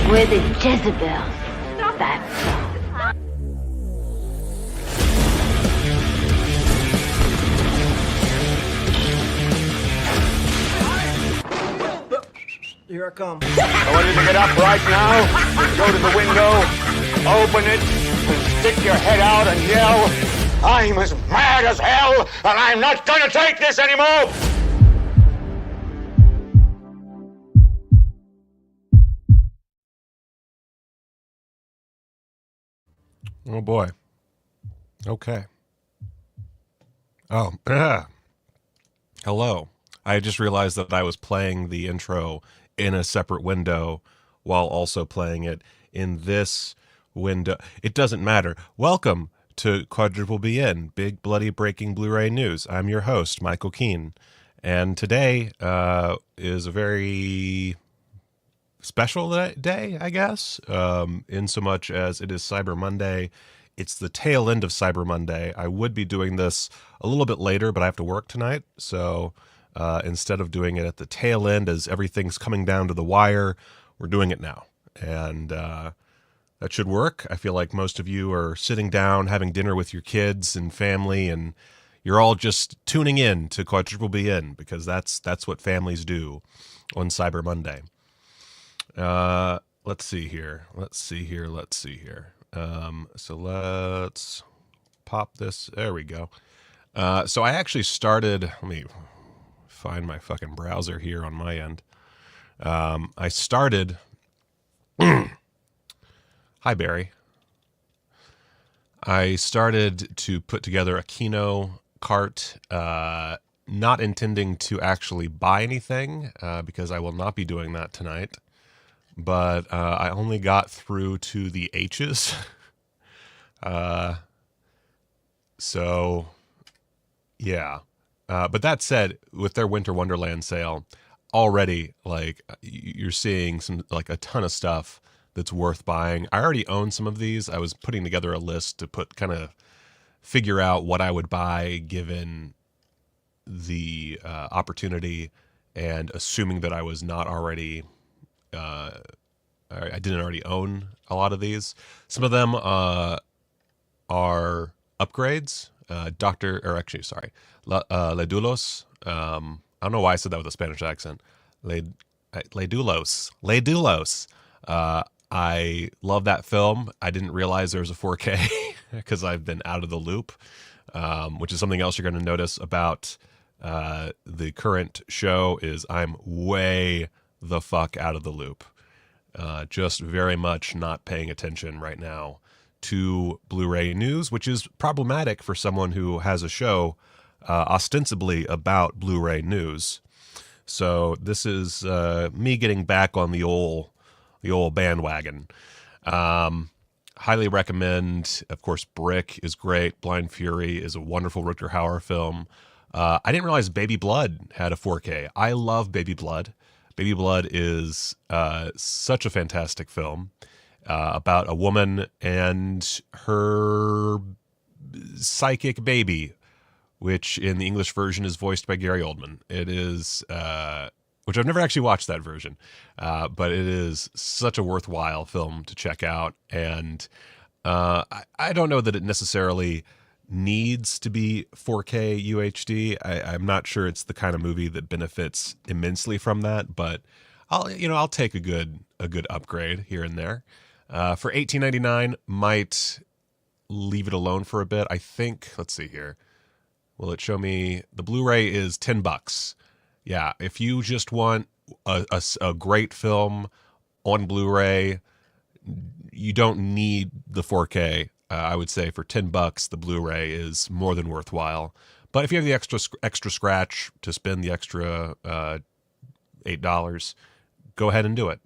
We're the Jezebels. That's all. Here I come. I want you to get up right now, go to the window, open it, and stick your head out and yell, "I'm as mad as hell, and I'm not gonna take this anymore!" Oh boy. Okay. Oh, hello. I just realized that I was playing the intro in a separate window while also playing it in this window. It doesn't matter. Welcome to Quadruple BN, Big Bloody Breaking Blu-ray News. I'm your host, Michael Keene. And today is a very special day, I guess, in so much as it is Cyber Monday. It's the tail end of Cyber Monday. I would be doing this a little bit later, but I have to work tonight. So instead of doing it at the tail end as everything's coming down to the wire, we're doing it now. And that should work. I feel like most of you are sitting down, having dinner with your kids and family, and you're all just tuning in to Quadruple BN because that's what families do on Cyber Monday. Let's see here. So let's pop this. There we go. So I actually started, let me find my fucking browser here on my end. I started, hi Barry. I started to put together a Kino cart, not intending to actually buy anything, because I will not be doing that tonight. But I only got through to the H's. So, yeah. But that said, with their Winter Wonderland sale, already, like, you're seeing a ton of stuff that's worth buying. I already own some of these. I was putting together a list to figure out what I would buy given the opportunity, and assuming that I was not already... I didn't already own a lot of these. Some of them are upgrades. Ledulos. I don't know why I said that with a Spanish accent. Ledulos. I love that film. I didn't realize there was a 4K because I've been out of the loop, which is something else you're going to notice about the current show is I'm way the fuck out of the loop. Just very much not paying attention right now to Blu-ray news, which is problematic for someone who has a show ostensibly about Blu-ray news. So this is me getting back on the old bandwagon. Highly recommend. Of course, Brick is great. Blind Fury is a wonderful Rutger Hauer film. I didn't realize Baby Blood had a 4K. I love Baby Blood. Baby Blood is such a fantastic film about a woman and her psychic baby, which in the English version is voiced by Gary Oldman. It is, which I've never actually watched that version, but it is such a worthwhile film to check out. And I don't know that it necessarily needs to be 4K UHD. I'm not sure it's the kind of movie that benefits immensely from that, but I'll take a good upgrade here and there. For $18.99, might leave it alone for a bit. I think, let's see here. Will it show me? The Blu-ray is $10. Yeah, if you just want a great film on Blu-ray, you don't need the 4K. I would say for $10, the Blu-ray is more than worthwhile. But if you have the extra scratch to spend the extra $8, go ahead and do it.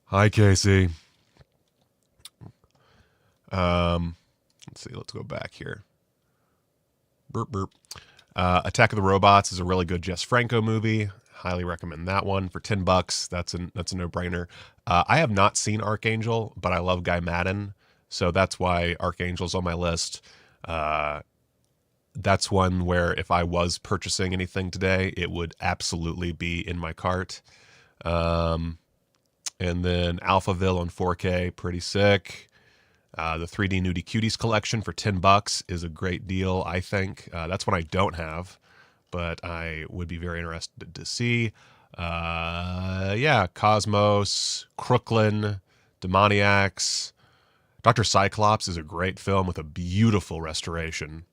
Hi, Casey. Let's see. Let's go back here. Burp, burp. Attack of the Robots is a really good Jess Franco movie. Highly recommend that one for $10. That's a no-brainer. I have not seen Archangel, but I love Guy Madden. So that's why Archangel's on my list. That's one where if I was purchasing anything today, it would absolutely be in my cart. And then Alphaville on 4K, pretty sick. The 3D Nudie Cuties collection for $10 is a great deal, I think. That's one I don't have, but I would be very interested to see. Cosmos, Crooklyn, Demoniacs. Dr. Cyclops is a great film with a beautiful restoration.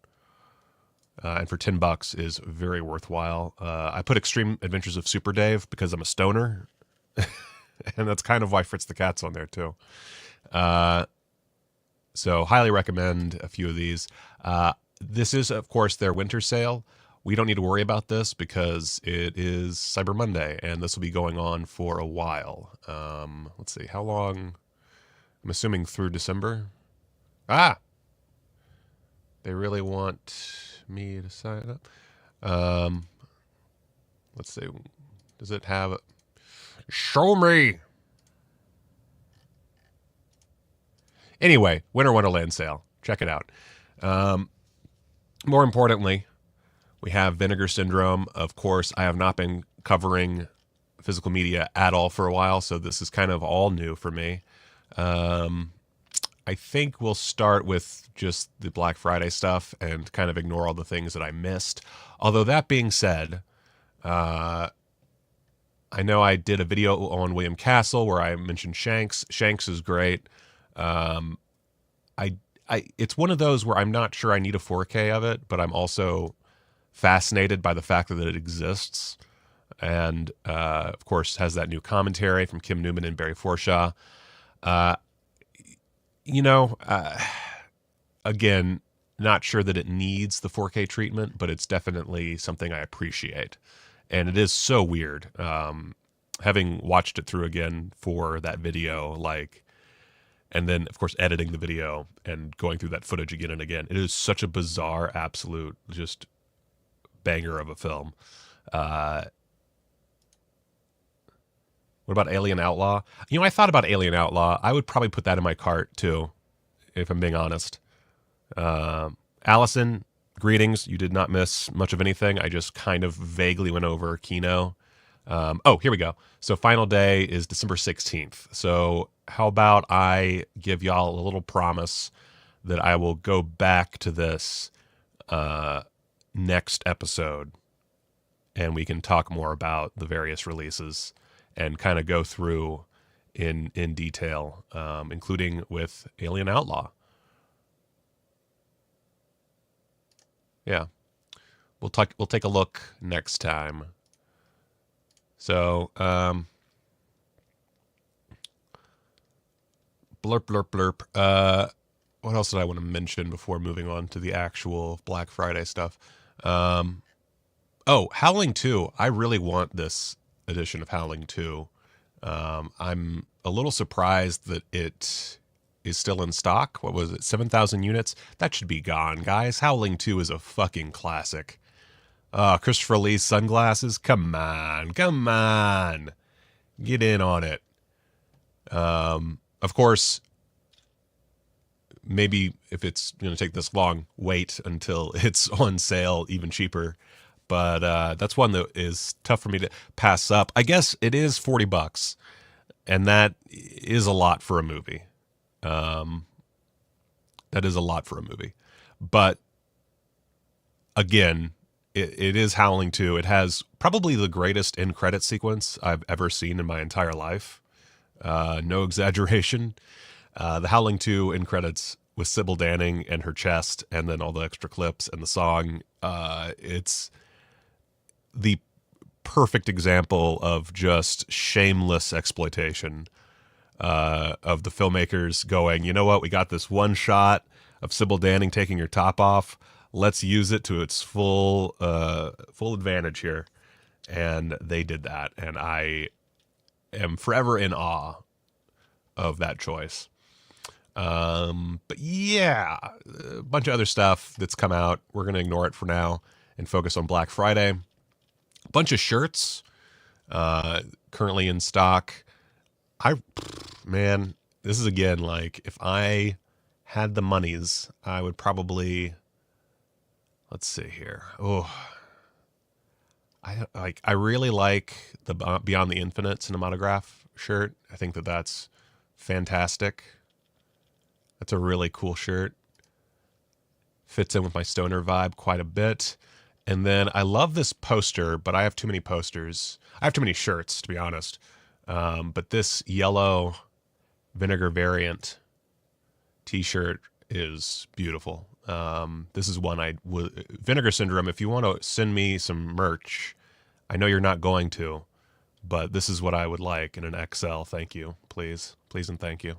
And for $10 is very worthwhile. I put Extreme Adventures of Super Dave because I'm a stoner. And that's kind of why Fritz the Cat's on there too. So highly recommend a few of these. This is, of course, their winter sale. We don't need to worry about this because it is Cyber Monday, and this will be going on for a while. Let's see, how long? I'm assuming through December. They really want me to sign up. Let's see. Does it have... Show me! Anyway, Winter Wonderland sale. Check it out. More importantly, we have Vinegar Syndrome. Of course, I have not been covering physical media at all for a while, so this is kind of all new for me. I think we'll start with just the Black Friday stuff and kind of ignore all the things that I missed. Although that being said, I know I did a video on William Castle where I mentioned Shanks. Shanks is great. It's one of those where I'm not sure I need a 4K of it, but I'm also fascinated by the fact that it exists. And, of course, has that new commentary from Kim Newman and Barry Forshaw. Again, not sure that it needs the 4K treatment, but it's definitely something I appreciate. And it is so weird. Having watched it through again for that video, and then, of course, editing the video and going through that footage again and again. It is such a bizarre, absolute, just banger of a film. What about Alien Outlaw? I thought about Alien Outlaw. I would probably put that in my cart, too, if I'm being honest. Allison, greetings. You did not miss much of anything. I just kind of vaguely went over Kino. Here we go. So final day is December 16th. So how about I give y'all a little promise that I will go back to this next episode and we can talk more about the various releases and kind of go through in detail, including with Alien Outlaw. Yeah. We'll take a look next time. So, blurp. What else did I want to mention before moving on to the actual Black Friday stuff? Howling 2. I really want this edition of Howling 2. I'm a little surprised that it is still in stock. What was it? 7,000 units? That should be gone, guys. Howling 2 is a fucking classic. Christopher Lee's sunglasses. Come on. Get in on it. Of course, maybe if it's going to take this long, wait until it's on sale even cheaper. But that's one that is tough for me to pass up. I guess it is $40, and that is a lot for a movie. But again, it is Howling 2. It has probably the greatest end credit sequence I've ever seen in my entire life. No exaggeration. The Howling 2 end credits with Sybil Danning and her chest, and then all the extra clips and the song. It's the perfect example of just shameless exploitation of the filmmakers going, you know what, we got this one shot of Sybil Danning taking her top off. Let's use it to its full advantage here. And they did that. And I am forever in awe of that choice. But yeah, a bunch of other stuff that's come out. We're going to ignore it for now and focus on Black Friday. A bunch of shirts currently in stock. This is again, if I had the monies, I would probably... Let's see here. I really like the Beyond the Infinite cinematograph shirt. I think that that's fantastic. That's a really cool shirt. Fits in with my stoner vibe quite a bit. And then I love this poster, but I have too many posters. I have too many shirts, to be honest. But this yellow Vinegar variant t-shirt is beautiful. This is one Vinegar Syndrome, if you want to send me some merch, I know you're not going to, but this is what I would like in an XL. Thank you. Please and thank you.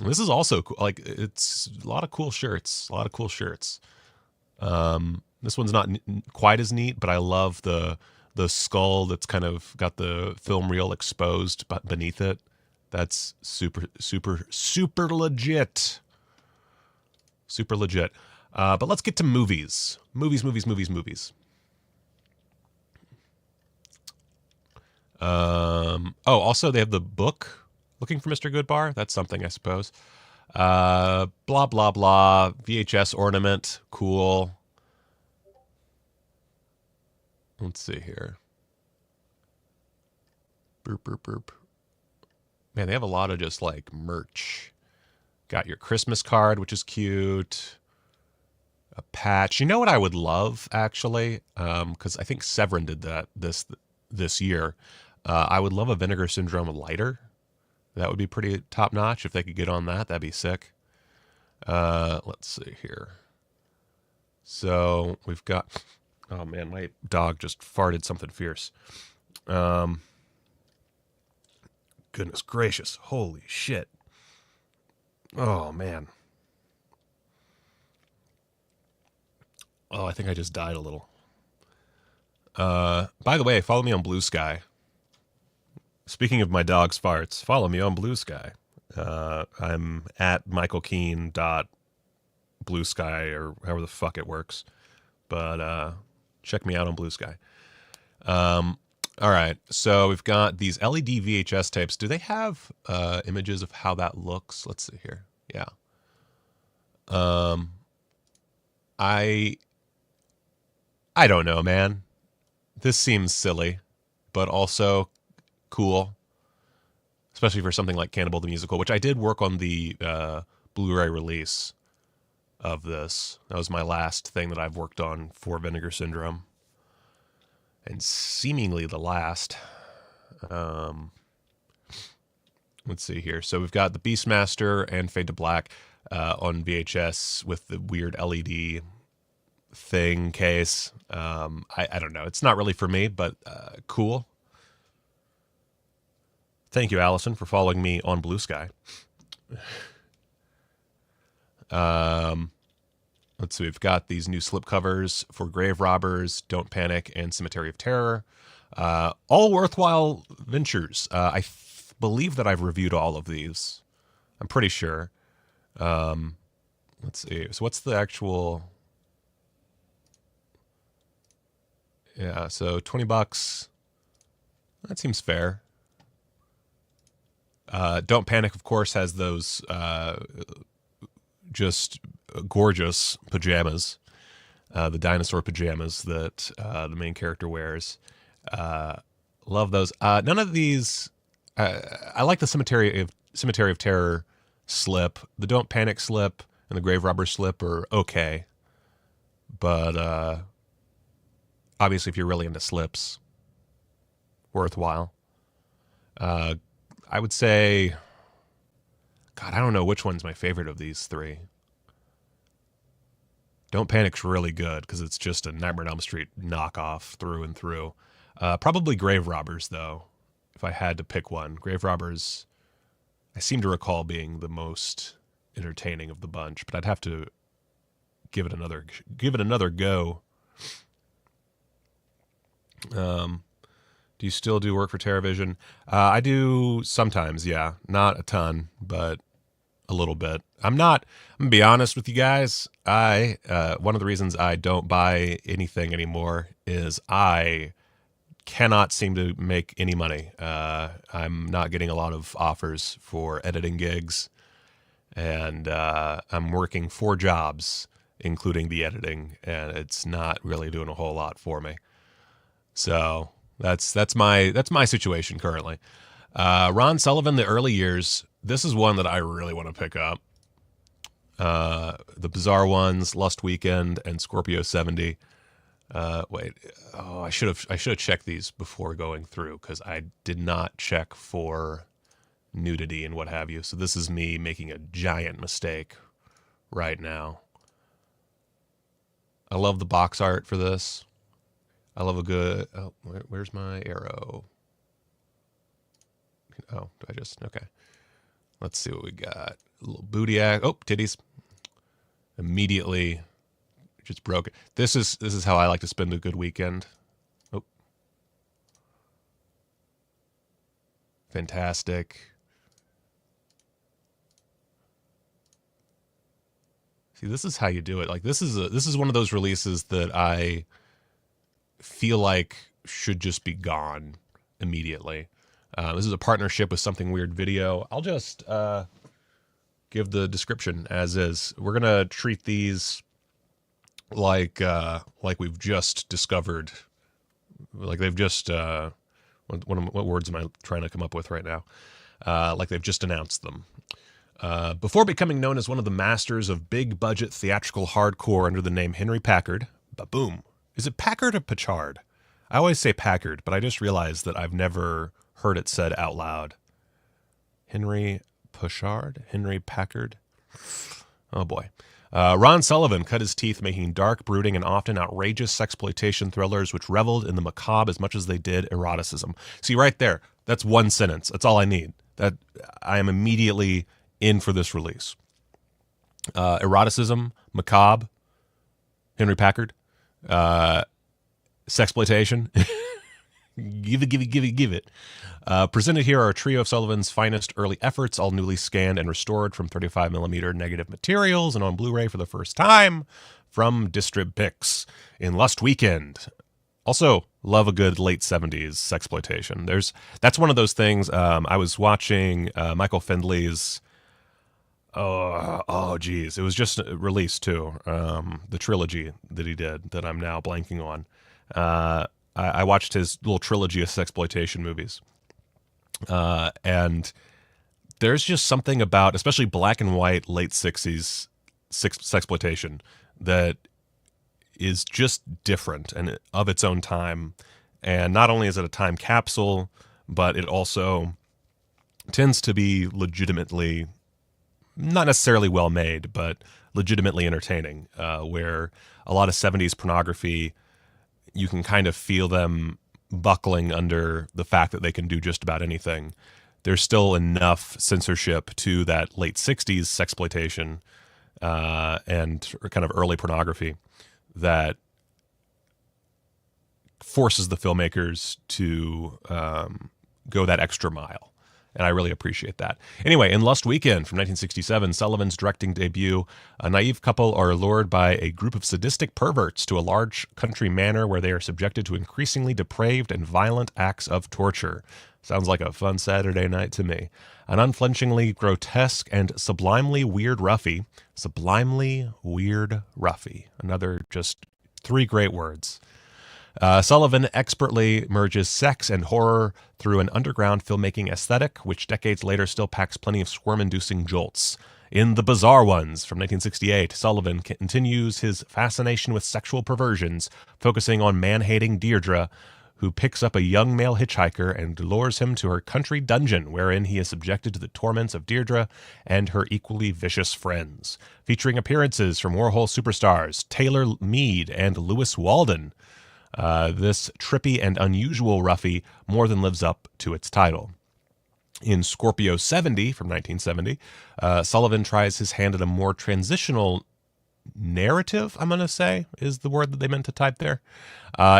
This is also cool. Like, it's a lot of cool shirts. This one's not quite as neat, but I love the skull that's kind of got the film reel exposed beneath it. That's super legit. Super legit. But let's get to movies. Movies. Also they have the book, Looking for Mr. Goodbar. That's something, I suppose. Blah, blah, blah. VHS ornament. Cool. Let's see here. Burp. Man, they have a lot of just like merch. Got your Christmas card, which is cute. A patch. You know what I would love, actually? Because I think Severn did that this year. I would love a Vinegar Syndrome lighter. That would be pretty top notch. If they could get on that, that'd be sick. Let's see here. So we've got... Oh, man, my dog just farted something fierce. Goodness gracious. Holy shit. Oh, man. Oh, I think I just died a little. By the way, follow me on Blue Sky. Speaking of my dog's farts, follow me on Blue Sky. I'm at michaelkeen.bluesky or however the fuck it works. But check me out on Blue Sky. All right, so we've got these LED VHS tapes. Do they have images of how that looks? Let's see here. Yeah. I don't know, man. This seems silly, but also cool, especially for something like Cannibal the Musical, which I did work on the Blu-ray release of this. That was my last thing that I've worked on for Vinegar Syndrome, and seemingly the last. Let's see here. So we've got the Beastmaster and Fade to Black on VHS with the weird LED thing case. I don't know. It's not really for me, but cool. Thank you, Allison, for following me on Blue Sky. Let's see. We've got these new slipcovers for Grave Robbers, Don't Panic, and Cemetery of Terror. All worthwhile ventures. I believe that I've reviewed all of these. I'm pretty sure. Let's see. So what's the actual... Yeah, so $20. That seems fair. Don't Panic, of course, has those just gorgeous pajamas. The dinosaur pajamas that the main character wears. Love those. None of these... I like the Cemetery of Terror slip. The Don't Panic slip and the Grave Robber slip are okay. But obviously, if you're really into slips, worthwhile. I would say... God, I don't know which one's my favorite of these three. Don't Panic's really good because it's just a Nightmare on Elm Street knockoff through and through. Probably Grave Robbers, though, if I had to pick one. Grave Robbers, I seem to recall being the most entertaining of the bunch, but I'd have to give it another go. Do you still do work for Teravision? I do sometimes, yeah. Not a ton, but a little bit. I'm gonna be honest with you guys. One of the reasons I don't buy anything anymore is I cannot seem to make any money. I'm not getting a lot of offers for editing gigs, and I'm working 4 jobs, including the editing, and it's not really doing a whole lot for me. So That's my situation currently. Ron Sullivan, The Early Years. This is one that I really want to pick up. The Bizarre Ones, Lust Weekend, and Scorpio 70. I should have checked these before going through because I did not check for nudity and what have you. So this is me making a giant mistake right now. I love the box art for this. I love a good... Oh, where's my arrow? Oh, do I just... Okay. Let's see what we got. A little booty act. Oh, titties. Immediately just broke it. This is how I like to spend a good weekend. Oh. Fantastic. See, this is how you do it. Like this is one of those releases that I feel like should just be gone immediately. This is a partnership with Something Weird Video. I'll just give the description as is. We're gonna treat these like we've just discovered, like they've just what words am I trying to come up with right now? Like they've just announced them. Before becoming known as one of the masters of big budget theatrical hardcore under the name Henry Packard, ba-boom. Is it Packard or Pachard? I always say Packard, but I just realized that I've never heard it said out loud. Henry Pachard? Henry Packard? Oh boy. Ron Sullivan cut his teeth making dark, brooding, and often outrageous sexploitation thrillers which reveled in the macabre as much as they did eroticism. See, right there, that's one sentence. That's all I need. That I am immediately in for this release. Eroticism, macabre, Henry Packard, sexploitation. Give it. Presented here are a trio of Sullivan's finest early efforts, all newly scanned and restored from 35mm negative materials and on Blu-ray for the first time from Distrib-Pix in Lust Weekend. Also, love a good late 70s sexploitation. That's one of those things. I was watching Michael Findley's. Oh, geez, it was just released too. The trilogy that he did that I'm now blanking on. I watched his little trilogy of sexploitation movies. And there's just something about, especially black and white, late 60s sexploitation that is just different and of its own time. And not only is it a time capsule, but it also tends to be legitimately, not necessarily well made, but legitimately entertaining, where a lot of 70s pornography, you can kind of feel them buckling under the fact that they can do just about anything. There's still enough censorship to that late 60s sexploitation and kind of early pornography that forces the filmmakers to go that extra mile. And I really appreciate that. Anyway, in Lust Weekend from 1967, Sullivan's directing debut, a naive couple are lured by a group of sadistic perverts to a large country manor where they are subjected to increasingly depraved and violent acts of torture. Sounds like a fun Saturday night to me. An unflinchingly grotesque and sublimely weird roughie. Sublimely weird roughie. Another just three great words. Sullivan expertly merges sex and horror through an underground filmmaking aesthetic, which decades later still packs plenty of squirm-inducing jolts. In The Bizarre Ones from 1968, Sullivan continues his fascination with sexual perversions, focusing on man-hating Deirdre, who picks up a young male hitchhiker and lures him to her country dungeon, wherein he is subjected to the torments of Deirdre and her equally vicious friends. Featuring appearances from Warhol superstars Taylor Mead and Lewis Walden. This trippy and unusual roughie more than lives up to its title. In Scorpio 70 from 1970, Sullivan tries his hand at a more transitional narrative, I'm going to say, is the word that they meant to type there.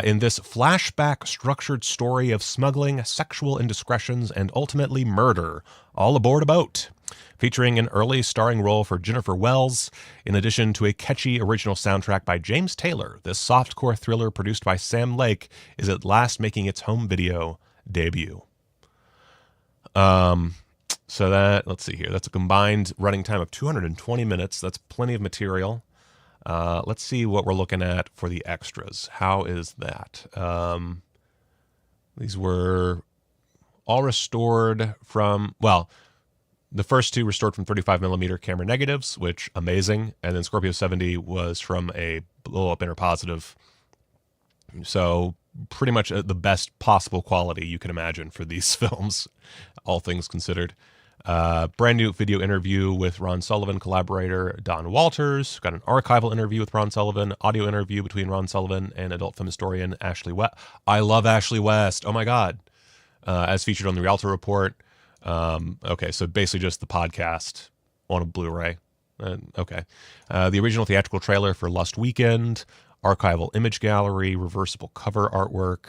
In this flashback structured story of smuggling, sexual indiscretions, and ultimately murder, all aboard a boat. Featuring an early starring role for Jennifer Wells, in addition to a catchy original soundtrack by James Taylor, this softcore thriller produced by Sam Lake is at last making its home video debut. So that, let's see here, that's a combined running time of 220 minutes. That's plenty of material. Let's see what we're looking at for the extras. How is that? These were all restored from, well, the first two restored from 35 millimeter camera negatives, which amazing. And then Scorpio 70 was from a blow up interpositive. So pretty much the best possible quality you can imagine for these films, all things considered. Brand new video interview with Ron Sullivan collaborator Don Walters. Got an archival interview with Ron Sullivan, audio interview between Ron Sullivan and adult film historian Ashley West. I love Ashley West. Oh my God. As featured on the Rialto Report. Okay, so basically just the podcast on a Blu-ray. Okay. The original theatrical trailer for Lust Weekend, archival image gallery, reversible cover artwork,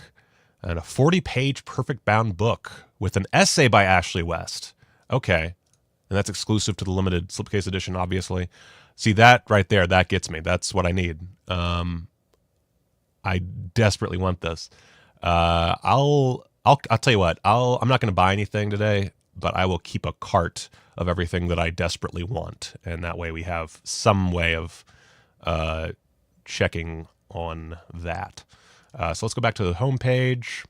and a 40-page perfect bound book with an essay by Ashley West. Okay. And that's exclusive to the limited slipcase edition, obviously. See, that right there, that gets me. That's what I need. I desperately want this. I'll tell you what, I'm not going to buy anything today, but I will keep a cart of everything that I desperately want. And that way we have some way of checking on that. So let's go back to the homepage.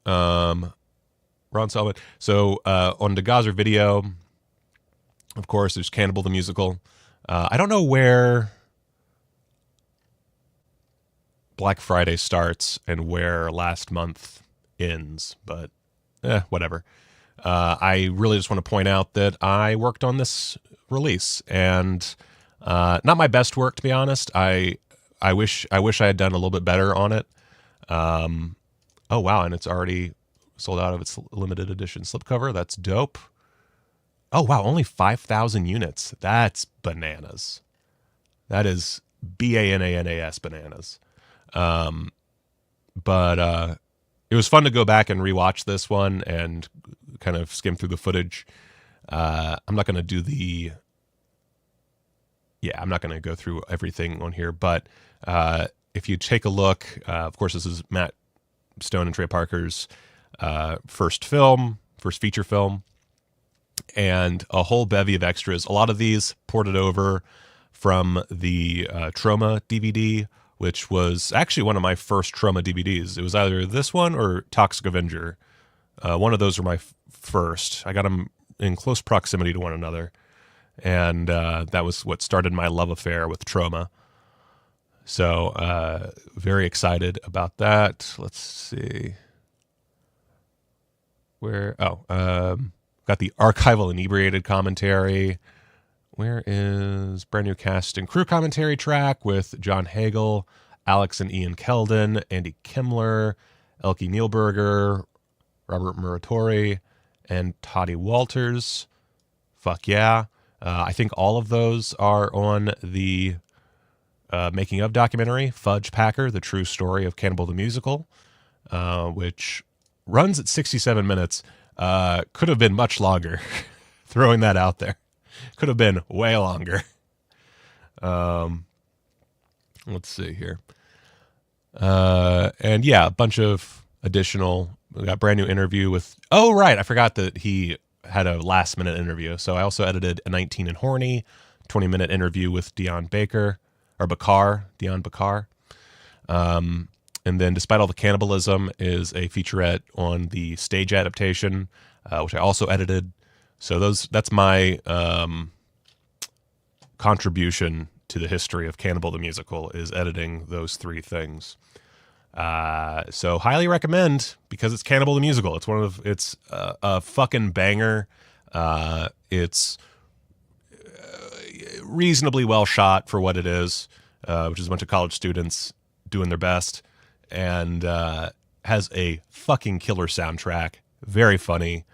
Ron Sullivan. So on DeGazer Video, of course, there's Cannibal the Musical. I don't know where Black Friday starts and where last month ends, but whatever. I really just want to point out that I worked on this release, and not my best work, to be honest. I wish I had done a little bit better on it. Oh wow, and it's already sold out of its limited edition slipcover. That's dope. Oh wow, only 5,000 units. That's bananas. That is BANANAS bananas. But it was fun to go back and rewatch this one and kind of skim through the footage. I'm not going to do I'm not going to go through everything on here, but if you take a look, of course, this is Matt Stone and Trey Parker's first feature film, and a whole bevy of extras. A lot of these ported over from the Trauma DVD, which was actually one of my first Trauma DVDs. It was either this one or Toxic Avenger. One of those were my first. I got them in close proximity to one another, and that was what started my love affair with Trauma. So very excited about that. Let's see. Got the archival inebriated commentary. Where is brand new cast and crew commentary track with John Hagel, Alex and Ian Keldon, Andy Kimmler, Elke Nielberger, Robert Muratori, and Toddy Walters. Fuck yeah. I think all of those are on the making of documentary, Fudge Packer, the true story of Cannibal the Musical, which runs at 67 minutes. Could have been much longer. Throwing that out there. Could have been way longer. Let's see here. And yeah, a bunch of additional, we got brand new interview with, oh, right. I forgot that he had a last minute interview. So I also edited a 19 and Horny 20-minute interview with Dion Bakar. And then Despite All the Cannibalism is a featurette on the stage adaptation, which I also edited. So that's my contribution to the history of Cannibal the Musical, is editing those three things. So highly recommend, because it's Cannibal the Musical. It's a fucking banger. It's reasonably well shot for what it is, which is a bunch of college students doing their best, and has a fucking killer soundtrack. Very funny.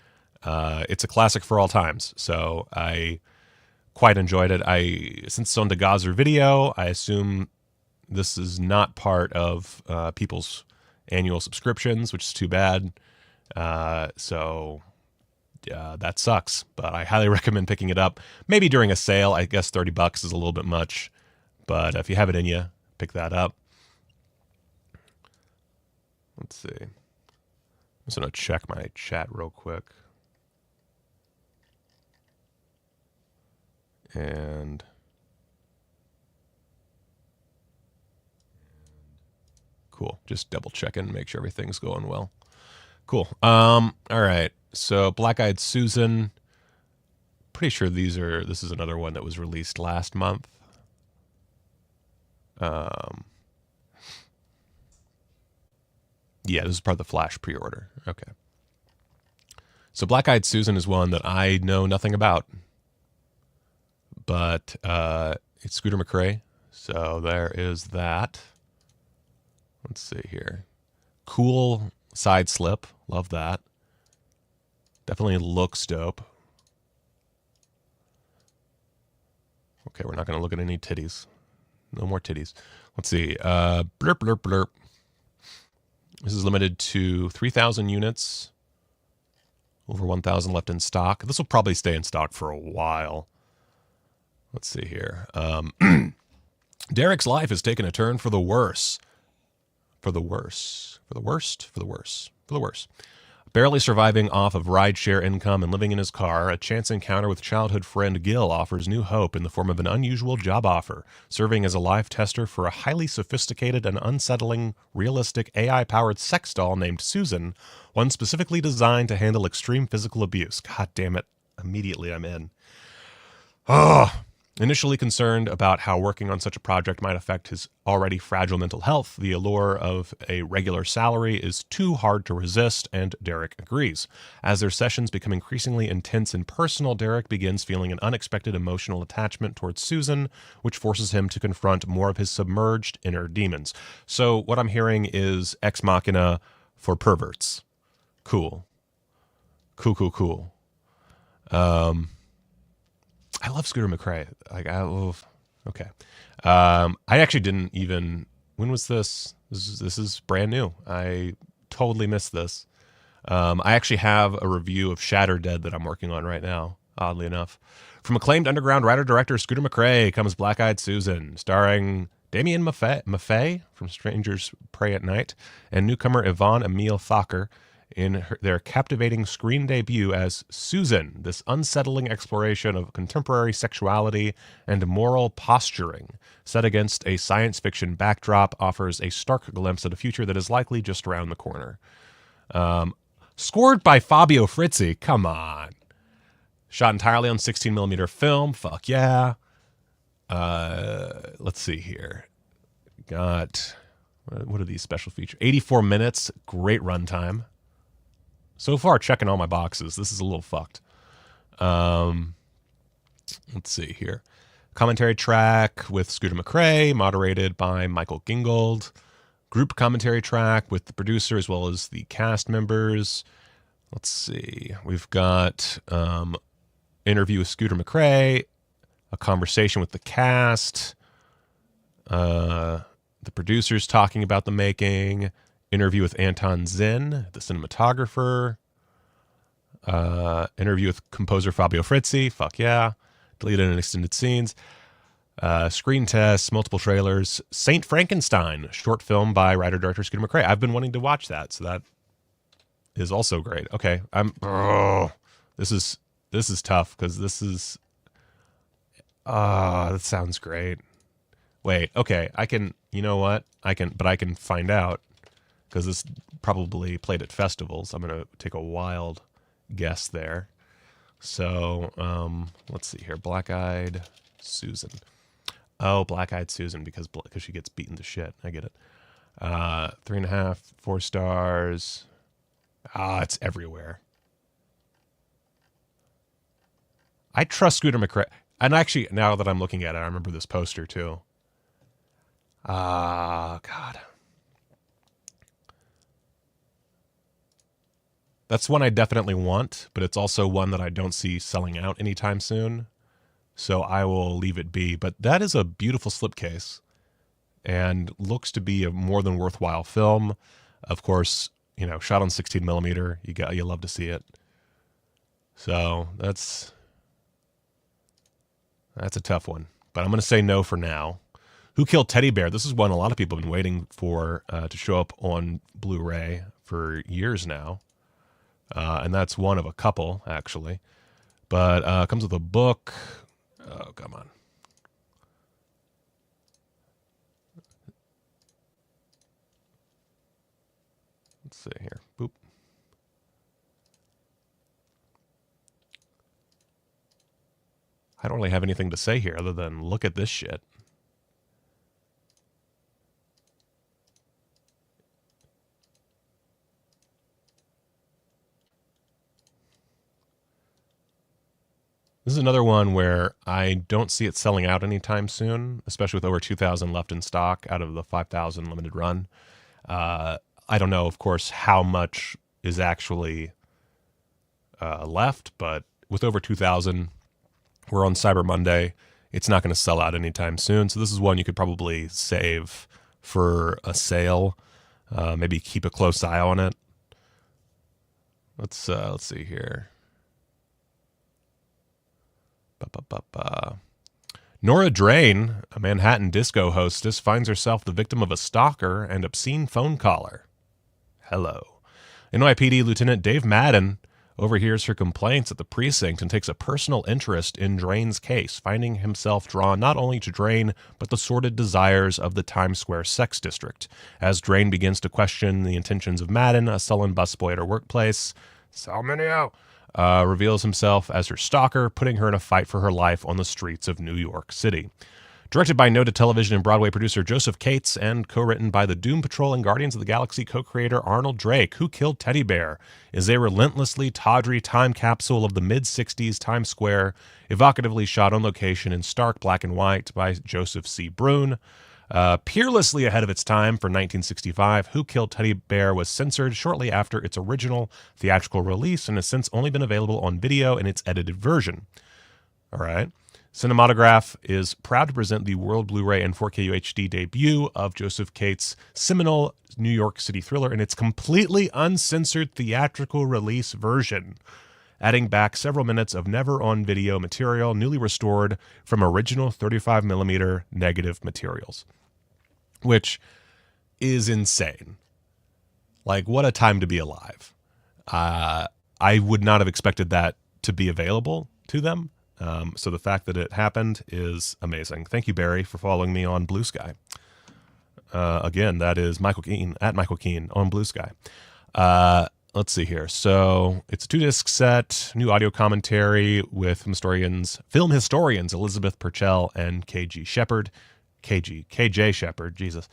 It's a classic for all times, so I quite enjoyed it. Since it's on the DeGazer Video, I assume this is not part of people's annual subscriptions, which is too bad. So that sucks, but I highly recommend picking it up. Maybe during a sale. I guess $30 is a little bit much, but if you have it in you, pick that up. Let's see. I'm just going to check my chat real quick. And cool. Just double checking, make sure everything's going well. Cool. All right. So Blackeyed Susan. Pretty sure this is another one that was released last month. Yeah, this is part of the Flash pre-order. Okay. So Blackeyed Susan is one that I know nothing about. But it's Scooter McCrae. So there is that. Let's see here. Cool side slip. Love that. Definitely looks dope. Okay, we're not going to look at any titties. No more titties. Let's see. Blurp, blurp, blurp. This is limited to 3,000 units. Over 1,000 left in stock. This will probably stay in stock for a while. Let's see here. Derek's life has taken a turn for the worse. For the worse. For the worst. For the worse. For the worse. Barely surviving off of rideshare income and living in his car, a chance encounter with childhood friend Gil offers new hope in the form of an unusual job offer, serving as a live tester for a highly sophisticated and unsettling, realistic AI-powered sex doll named Susan, one specifically designed to handle extreme physical abuse. God damn it. Immediately I'm in. Oh, initially concerned about how working on such a project might affect his already fragile mental health, the allure of a regular salary is too hard to resist, and Derek agrees. As their sessions become increasingly intense and personal, Derek begins feeling an unexpected emotional attachment towards Susan, which forces him to confront more of his submerged inner demons. So what I'm hearing is Ex Machina for perverts. Cool. Cool, cool, cool. I love Scooter McCrae. Okay. I actually didn't even. When was this? This is brand new. I totally missed this. I actually have a review of Shatter Dead that I'm working on right now. Oddly enough, from acclaimed underground writer-director Scooter McCrae comes Blackeyed Susan, starring Damien Maffei from Strangers Pray at Night and newcomer Yvonne Emile Thacker in their captivating screen debut as Susan. This unsettling exploration of contemporary sexuality and moral posturing, set against a science fiction backdrop, offers a stark glimpse at a future that is likely just around the corner. Scored by Fabio Frizzi. Come on. Shot entirely on 16mm film. Fuck yeah. Let's see here. Got, what are these special features? 84 minutes. Great runtime. So far, checking all my boxes. This is a little fucked. Let's see here. Commentary track with Scooter McCrae, moderated by Michael Gingold. Group commentary track with the producer as well as the cast members. Let's see. We've got interview with Scooter McCrae, a conversation with the cast, the producers talking about the making, interview with Anton Zinn, the cinematographer. Interview with composer Fabio Frizzi. Fuck yeah. Deleted and extended scenes. Screen tests, multiple trailers. Saint Frankenstein, short film by writer-director Scooter McCrae. I've been wanting to watch that, so that is also great. Okay, this is tough because this is. That sounds great. Wait, okay, I can. You know what? I can find out. Because this probably played at festivals. I'm going to take a wild guess there. So, let's see here. Blackeyed Susan. Oh, Blackeyed Susan because she gets beaten to shit. I get it. 3.5, 4 stars. It's everywhere. I trust Scooter McCrae. And actually, now that I'm looking at it, I remember this poster too. God. That's one I definitely want, but it's also one that I don't see selling out anytime soon. So I will leave it be. But that is a beautiful slipcase and looks to be a more than worthwhile film. Of course, shot on 16mm. You love to see it. So that's a tough one. But I'm going to say no for now. Who Killed Teddy Bear? This is one a lot of people have been waiting for to show up on Blu-ray for years now. And that's one of a couple, actually. But comes with a book. Oh, come on. Let's see here. Boop. I don't really have anything to say here other than look at this shit. This is another one where I don't see it selling out anytime soon, especially with over 2,000 left in stock out of the 5,000 limited run. I don't know, of course, how much is actually left, but with over 2,000, we're on Cyber Monday. It's not going to sell out anytime soon, so this is one you could probably save for a sale. Maybe keep a close eye on it. Let's see here. Nora Drain, a Manhattan disco hostess, finds herself the victim of a stalker and obscene phone caller. Hello. NYPD Lieutenant Dave Madden overhears her complaints at the precinct and takes a personal interest in Drain's case, finding himself drawn not only to Drain, but the sordid desires of the Times Square sex district. As Drain begins to question the intentions of Madden, a sullen busboy at her workplace, Salminio, reveals himself as her stalker, putting her in a fight for her life on the streets of New York City. Directed by noted television and Broadway producer Joseph Cates and co-written by the Doom Patrol and Guardians of the Galaxy co-creator Arnold Drake, Who Killed Teddy Bear is a relentlessly tawdry time capsule of the mid-60s Times Square, evocatively shot on location in stark black and white by Joseph C. Brune. Peerlessly ahead of its time for 1965, Who Killed Teddy Bear was censored shortly after its original theatrical release and has since only been available on video in its edited version. All right. Cinematograph is proud to present the World Blu-ray and 4K UHD debut of Joseph Cates' seminal New York City thriller in its completely uncensored theatrical release version, adding back several minutes of never-on-video material newly restored from original 35mm negative materials. Which is insane. Like, what a time to be alive. I would not have expected that to be available to them. So the fact that it happened is amazing. Thank you, Barry, for following me on Blue Sky. Again, that is Michael Keane, at Michael Keane on Blue Sky. Let's see here. So it's a 2-disc set, new audio commentary with film historians Elizabeth Purcell and KJ Shepard, Jesus.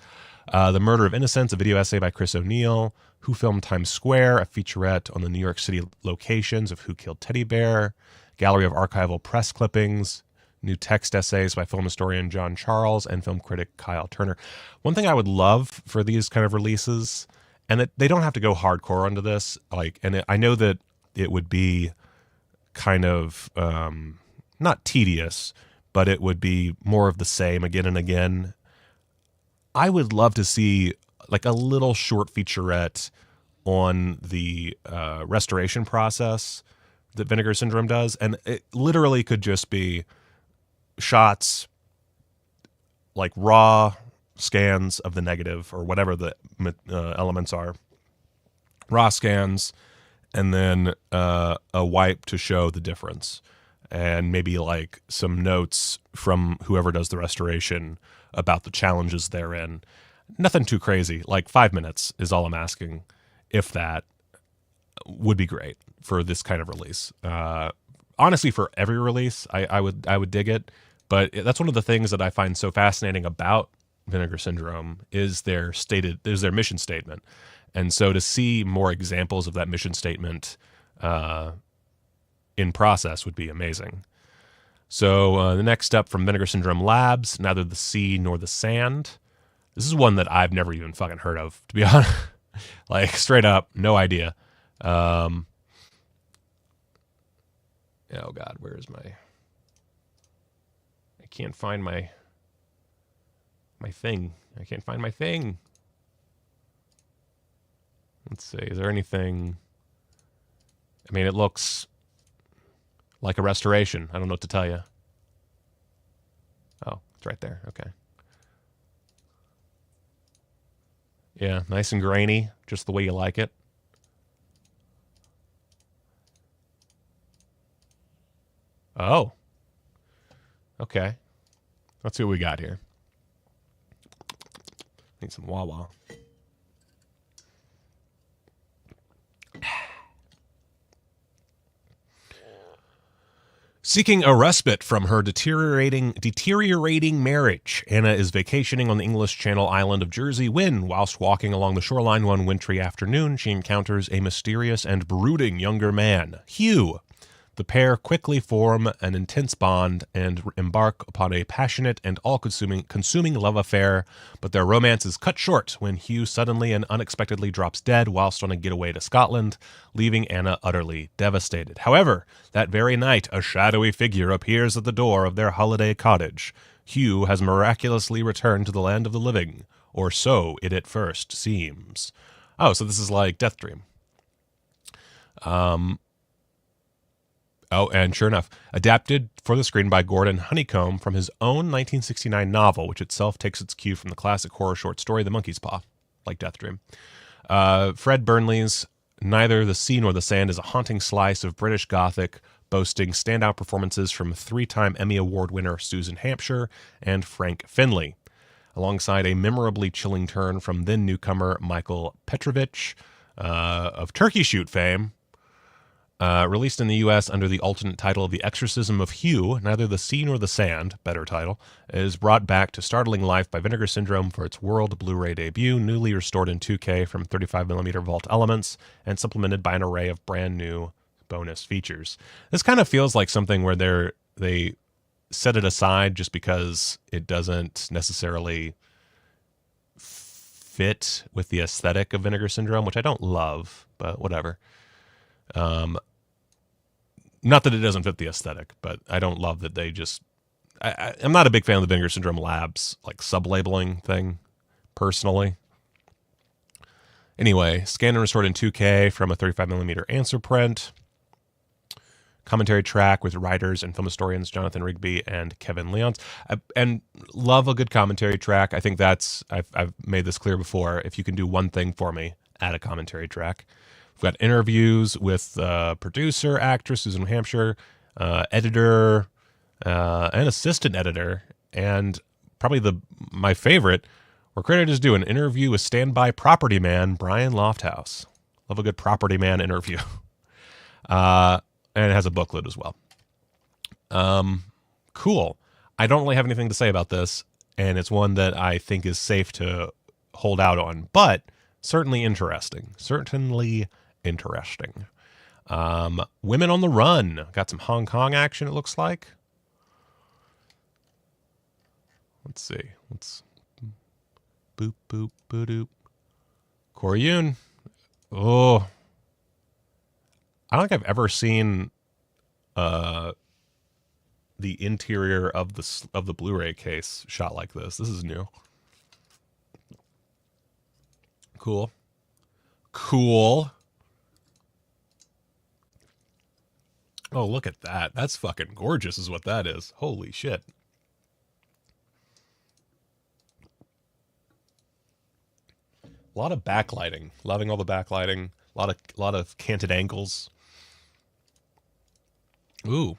The Murder of Innocence, a video essay by Chris O'Neill. Who Filmed Times Square, a featurette on the New York City locations of Who Killed Teddy Bear. Gallery of archival press clippings. New text essays by film historian John Charles and film critic Kyle Turner. One thing I would love for these kind of releases, and they don't have to go hardcore onto this, I know that it would be kind of not tedious, but it would be more of the same again and again. I would love to see like a little short featurette on the restoration process that Vinegar Syndrome does, and it literally could just be shots, like raw scans of the negative or whatever the elements are, raw scans, and then a wipe to show the difference, and maybe like some notes from whoever does the restoration about the challenges therein. Nothing too crazy, like 5 minutes is all I'm asking, if that would be great for this kind of release. Honestly, for every release, I would dig it, but that's one of the things that I find so fascinating about Vinegar Syndrome is their mission statement. And so to see more examples of that mission statement in process would be amazing. So the next up from Vinegar Syndrome Labs, Neither the Sea Nor the Sand. This is one that I've never even fucking heard of, to be honest. Like, straight up, no idea. Oh God, where is I can't find my thing. I can't find my thing. Let's see, is there anything? I mean, it looks like a restoration. I don't know what to tell you. Oh, it's right there. Okay. Yeah, nice and grainy, just the way you like it. Oh. Okay. Let's see what we got here. Need some Wawa. Seeking a respite from her deteriorating marriage, Anna is vacationing on the English Channel island of Jersey when, whilst walking along the shoreline one wintry afternoon, she encounters a mysterious and brooding younger man, Hugh. The pair quickly form an intense bond and embark upon a passionate and all-consuming love affair, but their romance is cut short when Hugh suddenly and unexpectedly drops dead whilst on a getaway to Scotland, leaving Anna utterly devastated. However, that very night, a shadowy figure appears at the door of their holiday cottage. Hugh has miraculously returned to the land of the living, or so it at first seems. Oh, so this is like Death Dream. Oh, and sure enough, adapted for the screen by Gordon Honeycomb from his own 1969 novel, which itself takes its cue from the classic horror short story The Monkey's Paw, like Death Dream. Fred Burnley's Neither the Sea Nor the Sand is a haunting slice of British Gothic, boasting standout performances from three-time Emmy Award winner Susan Hampshire and Frank Finlay, alongside a memorably chilling turn from then-newcomer Michael Petrovich of Turkey Shoot fame. Released in the U.S. under the alternate title of The Exorcism of Hugh, Neither the Sea Nor the Sand, better title, is brought back to startling life by Vinegar Syndrome for its world Blu-ray debut, newly restored in 2K from 35mm vault elements, and supplemented by an array of brand new bonus features. This kind of feels like something where they set it aside just because it doesn't necessarily fit with the aesthetic of Vinegar Syndrome, which I don't love, but whatever. Not that it doesn't fit the aesthetic, but I don't love that they just... I'm not a big fan of the Vinegar Syndrome Labs, like, sub-labeling thing, personally. Anyway, scanned and restored in 2K from a 35mm answer print. Commentary track with writers and film historians Jonathan Rigby and Kevin Leons. And love a good commentary track. I think that's... I've made this clear before. If you can do one thing for me, add a commentary track. We've got interviews with producer, actress Susan Hampshire, editor, and assistant editor, and probably my favorite, where creators do an interview with standby property man Brian Lofthouse. Love a good property man interview. And it has a booklet as well. Cool. I don't really have anything to say about this, and it's one that I think is safe to hold out on, but certainly interesting. Interesting. Women on the Run. Got some Hong Kong action, it looks like. Let's see. Boop, boop, boop. Corey Yoon. Oh. I don't think I've ever seen the interior of the Blu-ray case shot like this. This is new. Cool. Oh, look at that. That's fucking gorgeous is what that is. Holy shit. A lot of backlighting. Loving all the backlighting. A lot of canted angles. Ooh.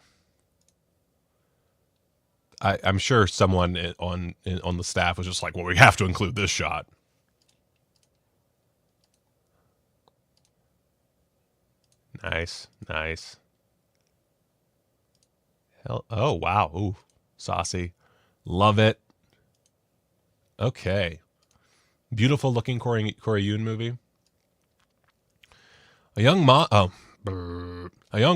I'm sure someone on the staff was just like, well, we have to include this shot. Nice. Oh, wow. Ooh, saucy. Love it. Okay. Beautiful looking Corey Yoon movie. A young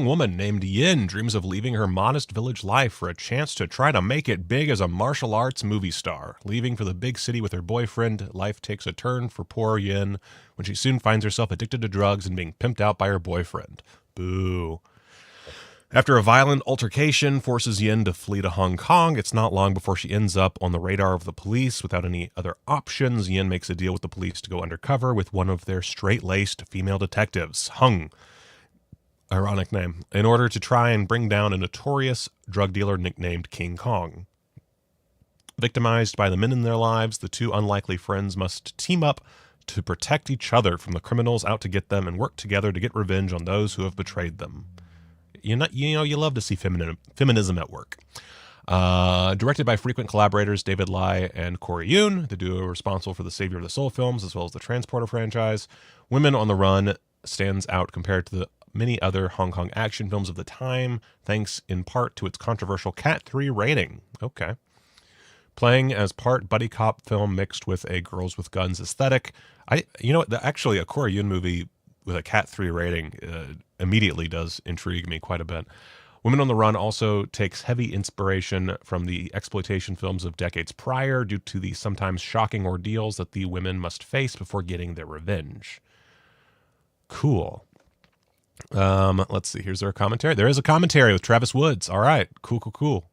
woman named Yin dreams of leaving her modest village life for a chance to try to make it big as a martial arts movie star. Leaving for the big city with her boyfriend, life takes a turn for poor Yin when she soon finds herself addicted to drugs and being pimped out by her boyfriend. Boo. After a violent altercation forces Yin to flee to Hong Kong, it's not long before she ends up on the radar of the police. Without any other options, Yin makes a deal with the police to go undercover with one of their straight-laced female detectives, Hung, ironic name, in order to try and bring down a notorious drug dealer nicknamed King Kong. Victimized by the men in their lives, the two unlikely friends must team up to protect each other from the criminals out to get them and work together to get revenge on those who have betrayed them. You love to see feminism at work. Directed by frequent collaborators David Lai and Corey Yoon, the duo responsible for the Savior of the Soul films as well as the Transporter franchise. Women on the Run stands out compared to the many other Hong Kong action films of the time, thanks in part to its controversial Cat 3 rating. Okay. Playing as part buddy cop film mixed with a girls with guns aesthetic. Actually, a Corey Yuen movie with a Cat 3 rating immediately does intrigue me quite a bit. Women on the Run also takes heavy inspiration from the exploitation films of decades prior due to the sometimes shocking ordeals that the women must face before getting their revenge. Cool. Let's see. Here's our commentary. There is a commentary with Travis Woods. All right. Cool.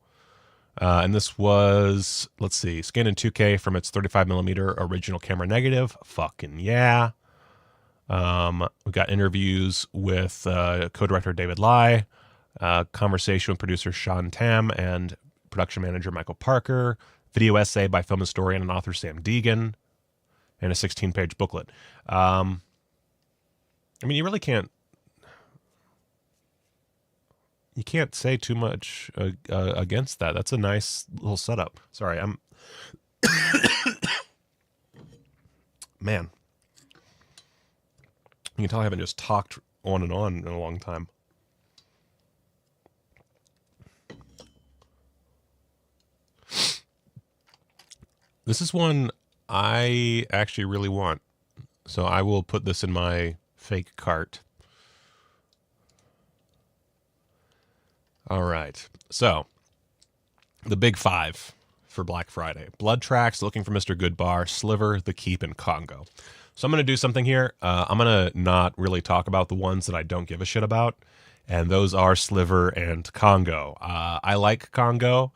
And this was, let's see, scanned in 2K from its 35mm original camera negative. Fucking yeah. We got interviews with co-director David Lai, conversation with producer Sean Tam and production manager Michael Parker, video essay by film historian and author Sam Deegan, and a 16-page booklet. You really can't say too much against that. That's a nice little setup. Sorry, I'm man. You can tell I haven't just talked on and on in a long time. This is one I actually really want, so I will put this in my fake cart. All right, so the big five for Black Friday: Blood Tracks, Looking for Mr. Goodbar, Sliver, The Keep, and Congo. So I'm going to do something here. I'm going to not really talk about the ones that I don't give a shit about, and those are Sliver and Congo. I like Congo.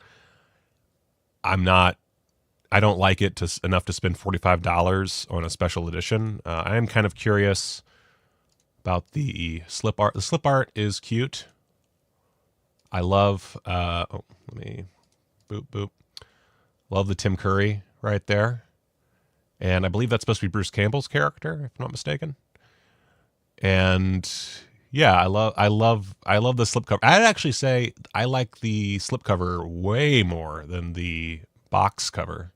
I don't like it enough to spend $45 on a special edition. I am kind of curious about the slip art. The slip art is cute. I love, let me, boop. Love the Tim Curry right there. And I believe that's supposed to be Bruce Campbell's character, if I'm not mistaken. And yeah, I love the slipcover. I'd actually say I like the slipcover way more than the box cover.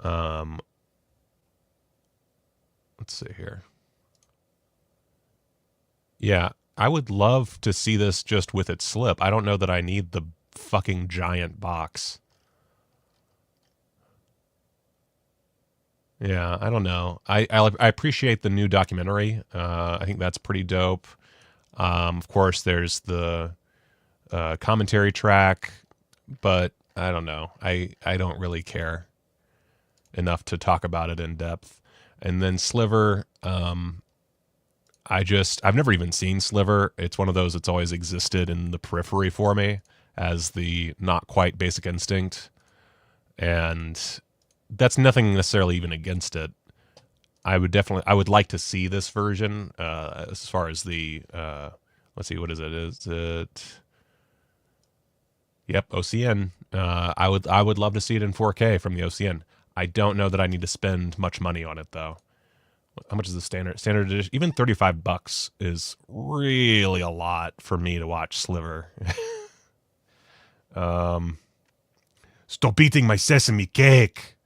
Let's see here. Yeah, I would love to see this just with its slip. I don't know that I need the fucking giant box. Yeah, I don't know. I appreciate the new documentary. I think that's pretty dope. Of course, there's the commentary track, but I don't know. I don't really care enough to talk about it in depth. And then Sliver, I've never even seen Sliver. It's one of those that's always existed in the periphery for me as the not quite Basic Instinct. And that's nothing necessarily even against it. I would like to see this version, as far as the, let's see, what is it? Is it, yep, OCN. I would love to see it in 4K from the OCN. I don't know that I need to spend much money on it though. How much is the standard edition? Even $35 is really a lot for me to watch Sliver. Stop eating my sesame cake.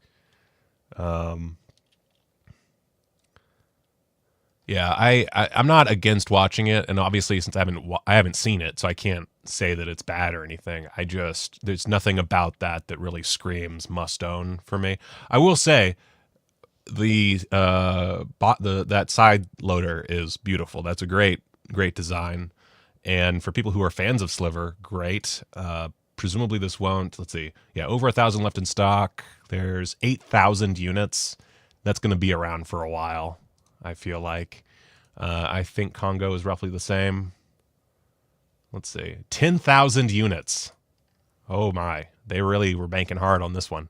Yeah, I'm not against watching it, and obviously since I haven't seen it, so I can't say that it's bad or anything. There's nothing about that really screams must own for me. I will say that side loader is beautiful. That's a great design, and for people who are fans of Sliver, great. Presumably this won't. Let's see. Yeah, over 1,000 left in stock. There's 8,000 units. That's going to be around for a while, I feel like. I think Congo is roughly the same. Let's see. 10,000 units. Oh my. They really were banking hard on this one.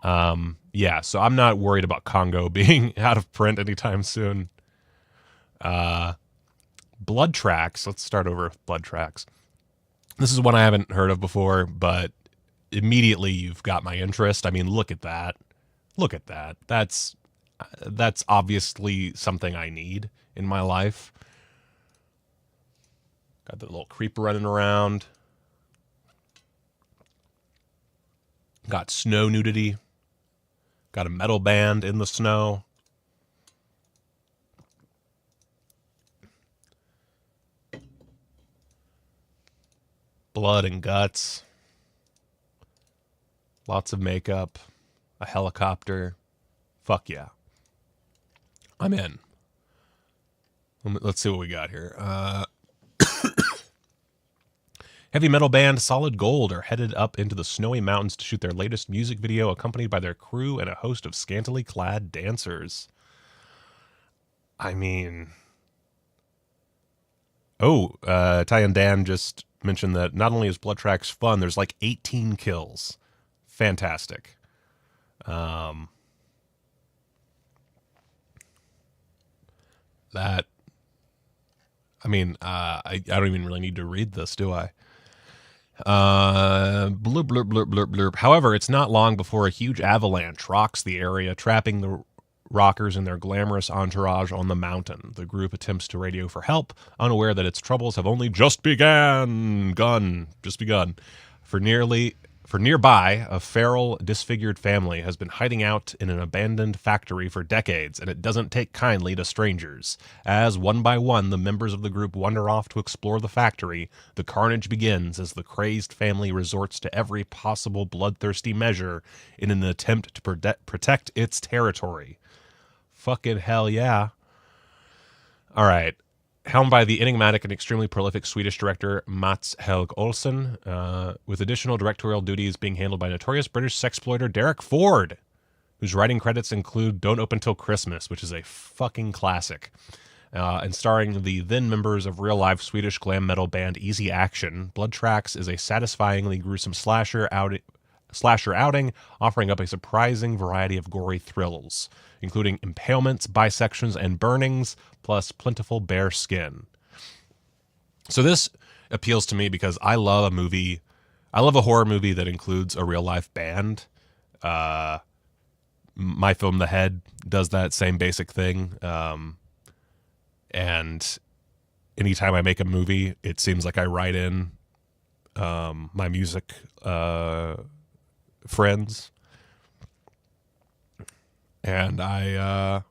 Yeah, so I'm not worried about Congo being out of print anytime soon. Blood Tracks. Let's start over with Blood Tracks. This is one I haven't heard of before, but immediately you've got my interest. I mean, look at that. Look at that. That's obviously something I need in my life. Got the little creeper running around. Got snow nudity. Got a metal band in the snow. blood and guts, lots of makeup, a helicopter. Fuck yeah. I'm in. Let's see what we got here. Heavy metal band Solid Gold are headed up into the snowy mountains to shoot their latest music video, accompanied by their crew and a host of scantily clad dancers. I mean... Oh, Italian Dan just mentioned that not only is Blood Tracks fun, there's like 18 kills. Fantastic. That... I mean, I don't even really need to read this, do I? Blurb, blurb, blurb, blurb, blurb. However, it's not long before a huge avalanche rocks the area, trapping the rockers and their glamorous entourage on the mountain. The group attempts to radio for help, unaware that its troubles have only just begun. For nearby, a feral, disfigured family has been hiding out in an abandoned factory for decades, and it doesn't take kindly to strangers. As, one by one, the members of the group wander off to explore the factory, the carnage begins as the crazed family resorts to every possible bloodthirsty measure in an attempt to protect its territory. Fucking hell yeah. All right. Helmed by the enigmatic and extremely prolific Swedish director Mats Helge Olsen, with additional directorial duties being handled by notorious British sexploiter Derek Ford, whose writing credits include Don't Open Till Christmas, which is a fucking classic, and starring the then members of real-life Swedish glam metal band Easy Action. Blood Tracks is a satisfyingly gruesome slasher outing, offering up a surprising variety of gory thrills, including impalements, bisections, and burnings, plus plentiful bare skin. So this appeals to me because I love a horror movie that includes a real-life band. My film, The Head, does that same basic thing. And anytime I make a movie, it seems like I write in my music friends, and I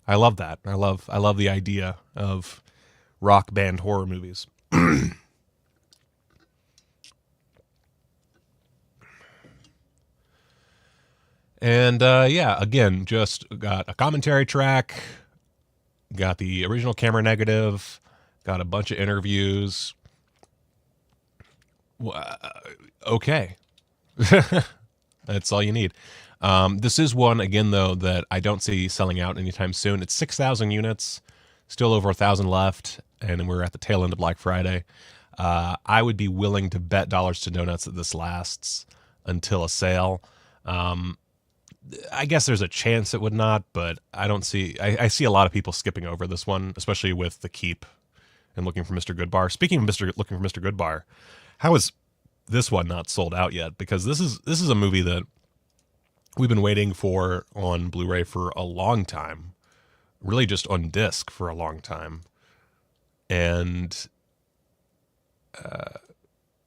love that. I love the idea of rock band horror movies. And yeah, again, just got a commentary track, got the original camera negative, got a bunch of interviews. Okay. That's all you need. This is one, again, though, that I don't see selling out anytime soon. It's 6,000 units, still over 1,000 left, and we're at the tail end of Black Friday. I would be willing to bet dollars to donuts that this lasts until a sale. I guess there's a chance it would not, but I don't see... I see a lot of people skipping over this one, especially with The Keep and Looking for Mr. Goodbar. Speaking of Looking for Mr. Goodbar, how is this one not sold out yet? Because this is a movie that we've been waiting for on Blu-ray for a long time, really just on disc for a long time. And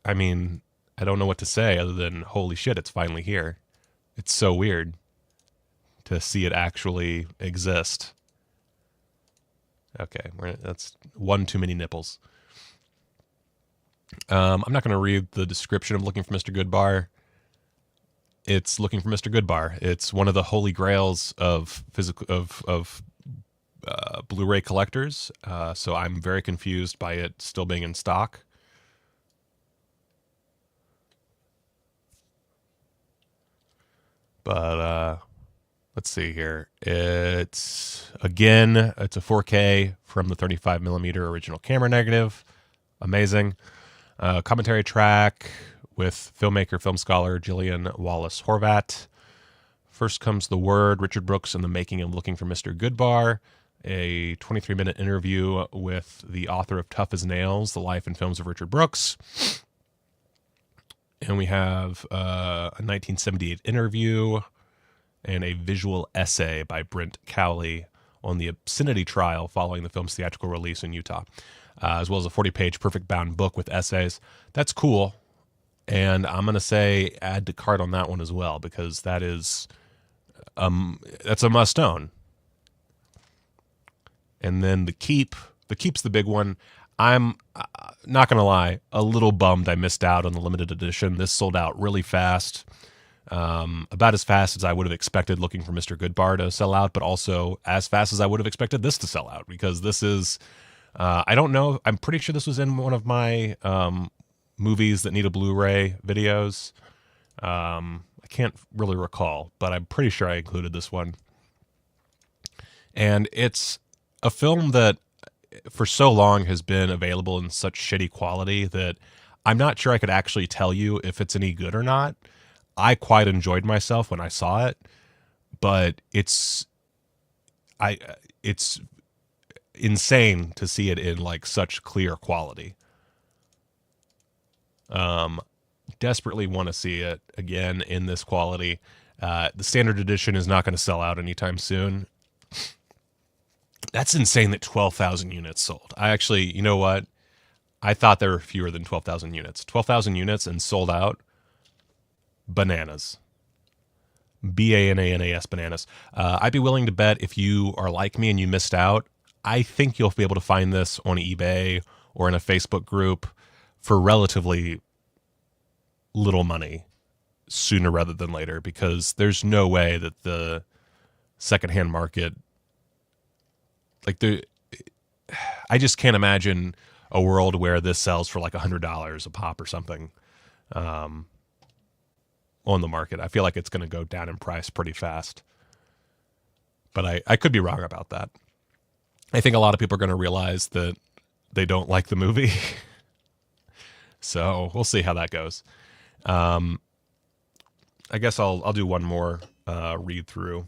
I mean, I don't know what to say other than holy shit, it's finally here. It's so weird to see it actually exist. Okay, that's one too many nipples. I'm not going to read the description of Looking for Mr. Goodbar. It's Looking for Mr. Goodbar. It's one of the holy grails of Blu-ray collectors. So I'm very confused by it still being in stock. But let's see here. It's a 4K from the 35mm original camera negative. Amazing. Commentary track with filmmaker, film scholar Gillian Wallace Horvat. First comes The Word, Richard Brooks and the Making of Looking for Mr. Goodbar, a 23-minute interview with the author of Tough as Nails, The Life and Films of Richard Brooks. And we have a 1978 interview and a visual essay by Brent Cowley on the obscenity trial following the film's theatrical release in Utah, as well as a 40-page perfect bound book with essays. That's cool. And I'm going to say add to cart on that one as well, because that is that's a must-own. And then The Keep. The Keep's the big one. I'm not going to lie, a little bummed I missed out on the limited edition. This sold out really fast, about as fast as I would have expected looking for Mr. Goodbar to sell out, but also as fast as I would have expected this to sell out, because this is, I don't know, I'm pretty sure this was in one of my movies that need a Blu-ray videos. I can't really recall, but I'm pretty sure I included this one. And it's a film that for so long has been available in such shitty quality that I'm not sure I could actually tell you if it's any good or not. I quite enjoyed myself when I saw it, but it's insane to see it in like such clear quality. Desperately want to see it again in this quality. The standard edition is not going to sell out anytime soon. That's insane that 12,000 units sold. I actually, you know what? I thought there were fewer than 12,000 units. 12,000 units and sold out. Bananas. B-A-N-A-N-A-S, bananas. I'd be willing to bet if you are like me and you missed out, I think you'll be able to find this on eBay or in a Facebook group for relatively little money sooner rather than later, because there's no way that the secondhand market, I just can't imagine a world where this sells for like $100 a pop or something on the market. I feel like it's going to go down in price pretty fast, but I could be wrong about that. I think a lot of people are going to realize that they don't like the movie. So we'll see how that goes. I guess I'll do one more read through,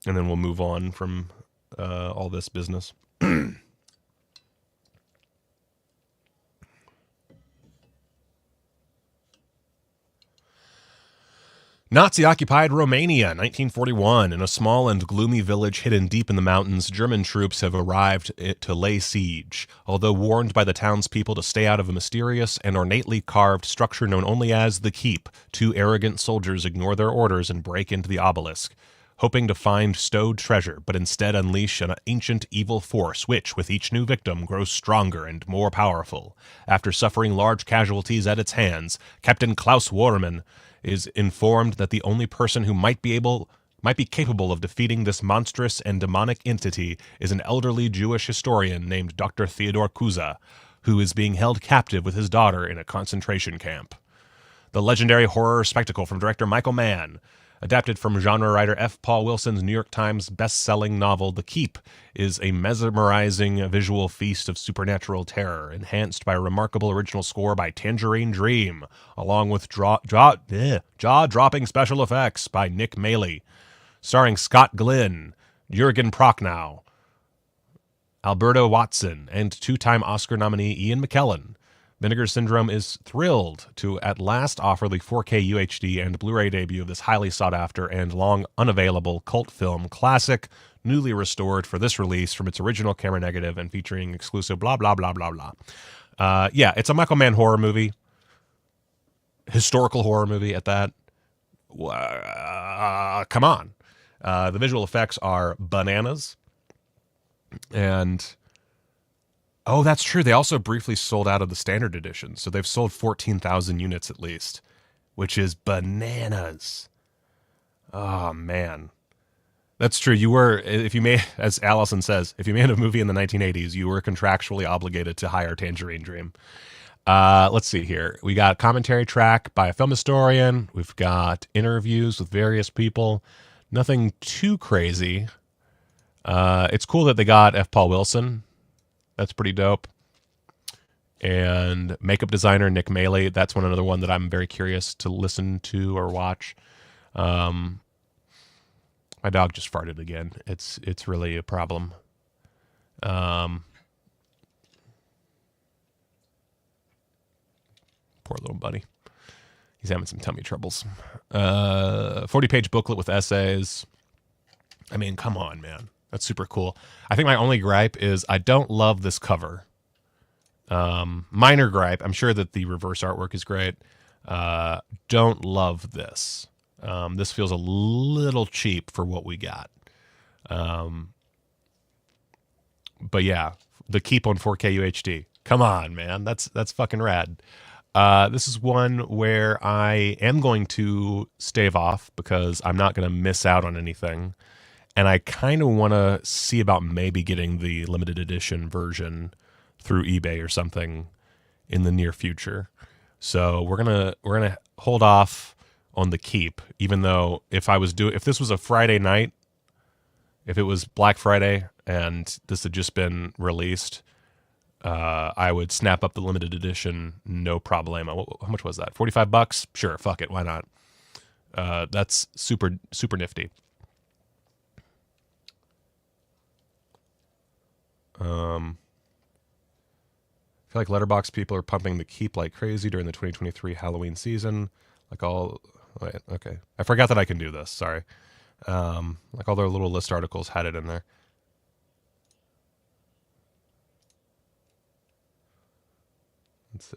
and then we'll move on from all this business. Nazi-occupied Romania, 1941. In a small and gloomy village hidden deep in the mountains, German troops have arrived to lay siege. Although warned by the townspeople to stay out of a mysterious and ornately carved structure known only as the Keep, two arrogant soldiers ignore their orders and break into the obelisk, hoping to find stowed treasure, but instead unleash an ancient evil force which, with each new victim, grows stronger and more powerful. After suffering large casualties at its hands, Captain Klaus Worman is informed that the only person who might be capable of defeating this monstrous and demonic entity is an elderly Jewish historian named Dr. Theodor Kuza, who is being held captive with his daughter in a concentration camp. The legendary horror spectacle from director Michael Mann, adapted from genre writer F. Paul Wilson's New York Times best-selling novel The Keep, is a mesmerizing visual feast of supernatural terror, enhanced by a remarkable original score by Tangerine Dream, along with jaw-dropping special effects by Nick Maley, starring Scott Glenn, Jürgen Prochnow, Alberto Watson, and two-time Oscar nominee Ian McKellen. Vinegar Syndrome is thrilled to at last offer the 4K UHD and Blu-ray debut of this highly sought-after and long unavailable cult film classic, newly restored for this release from its original camera negative and featuring exclusive blah, blah, blah, blah, blah. Yeah, it's a Michael Mann horror movie. Historical horror movie at that. Come on. The visual effects are bananas. And... oh, that's true. They also briefly sold out of the standard edition. So they've sold 14,000 units at least, which is bananas. Oh, man. That's true. You were, if you made, as Allison says, if you made a movie in the 1980s, you were contractually obligated to hire Tangerine Dream. Let's see here. We got a commentary track by a film historian. We've got interviews with various people. Nothing too crazy. It's cool that they got F. Paul Wilson. That's pretty dope. And makeup designer Nick Maley. That's another one that I'm very curious to listen to or watch. My dog just farted again. It's really a problem. Poor little buddy. He's having some tummy troubles. 40-page booklet with essays. I mean, come on, man. That's super cool. I think my only gripe is I don't love this cover. Minor gripe. I'm sure that the reverse artwork is great. Don't love this. This feels a little cheap for what we got. But yeah, the Keep on 4K UHD. Come on, man. That's fucking rad. This is one where I am going to stave off because I'm not going to miss out on anything. And I kind of want to see about maybe getting the limited edition version through eBay or something in the near future. So we're gonna hold off on the keep, even though if this was a Friday night, if it was Black Friday and this had just been released, I would snap up the limited edition, no problemo. How much was that? $45? Sure, fuck it, why not? That's super nifty. I feel like Letterboxd people are pumping the keep like crazy during the 2023 Halloween season. Okay. I forgot that I can do this. Sorry. Like all their little list articles had it in there. Let's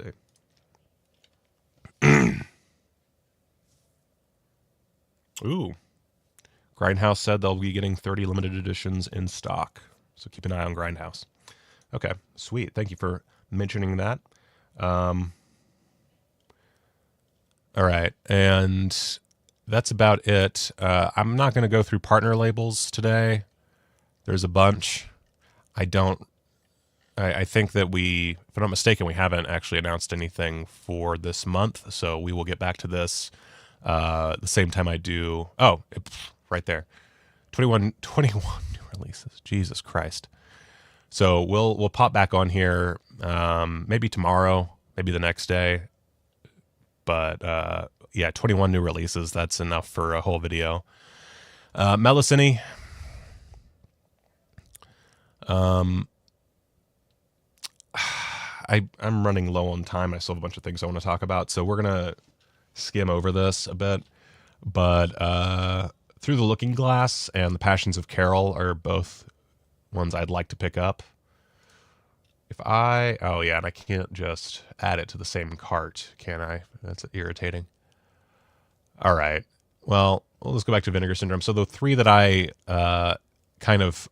see. Ooh. Grindhouse said they'll be getting 30 limited editions in stock. So keep an eye on Grindhouse. Okay, sweet. Thank you for mentioning that. All right, and that's about it. I'm not going to go through partner labels today. There's a bunch. I think that if I'm not mistaken, we haven't actually announced anything for this month, so we will get back to this the same time I do. Oh, right there. 21 new releases. Jesus Christ. So we'll pop back on here maybe tomorrow, maybe the next day. But yeah, 21 new releases. That's enough for a whole video. Melusine. I'm running low on time. I still have a bunch of things I want to talk about, so we're gonna skim over this a bit. But Through the Looking Glass and The Passions of Carol are both ones I'd like to pick up. Oh yeah, and I can't just add it to the same cart, can I? That's irritating. All right. Well, let's go back to Vinegar Syndrome. So the three that I kind of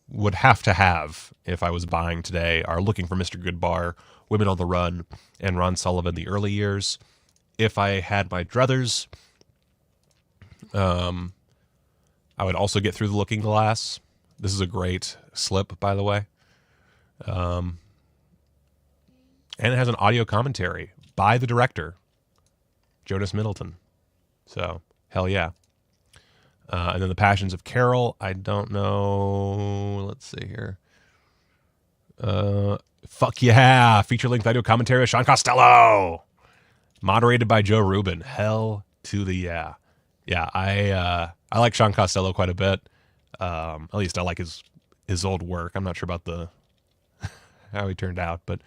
would have to have if I was buying today are Looking for Mr. Goodbar, Women on the Run, and Ron Sullivan, The Early Years. If I had my druthers, I would also get Through the Looking Glass. This is a great slip, by the way. And it has an audio commentary by the director, Jonas Middleton. So, hell yeah. And then The Passions of Carol, I don't know. Let's see here. Fuck yeah. Feature-length audio commentary with Sean Costello. Moderated by Joe Rubin. Hell to the yeah. Yeah, I like Sean Costello quite a bit. At least I like his old work. I'm not sure about how he turned out, but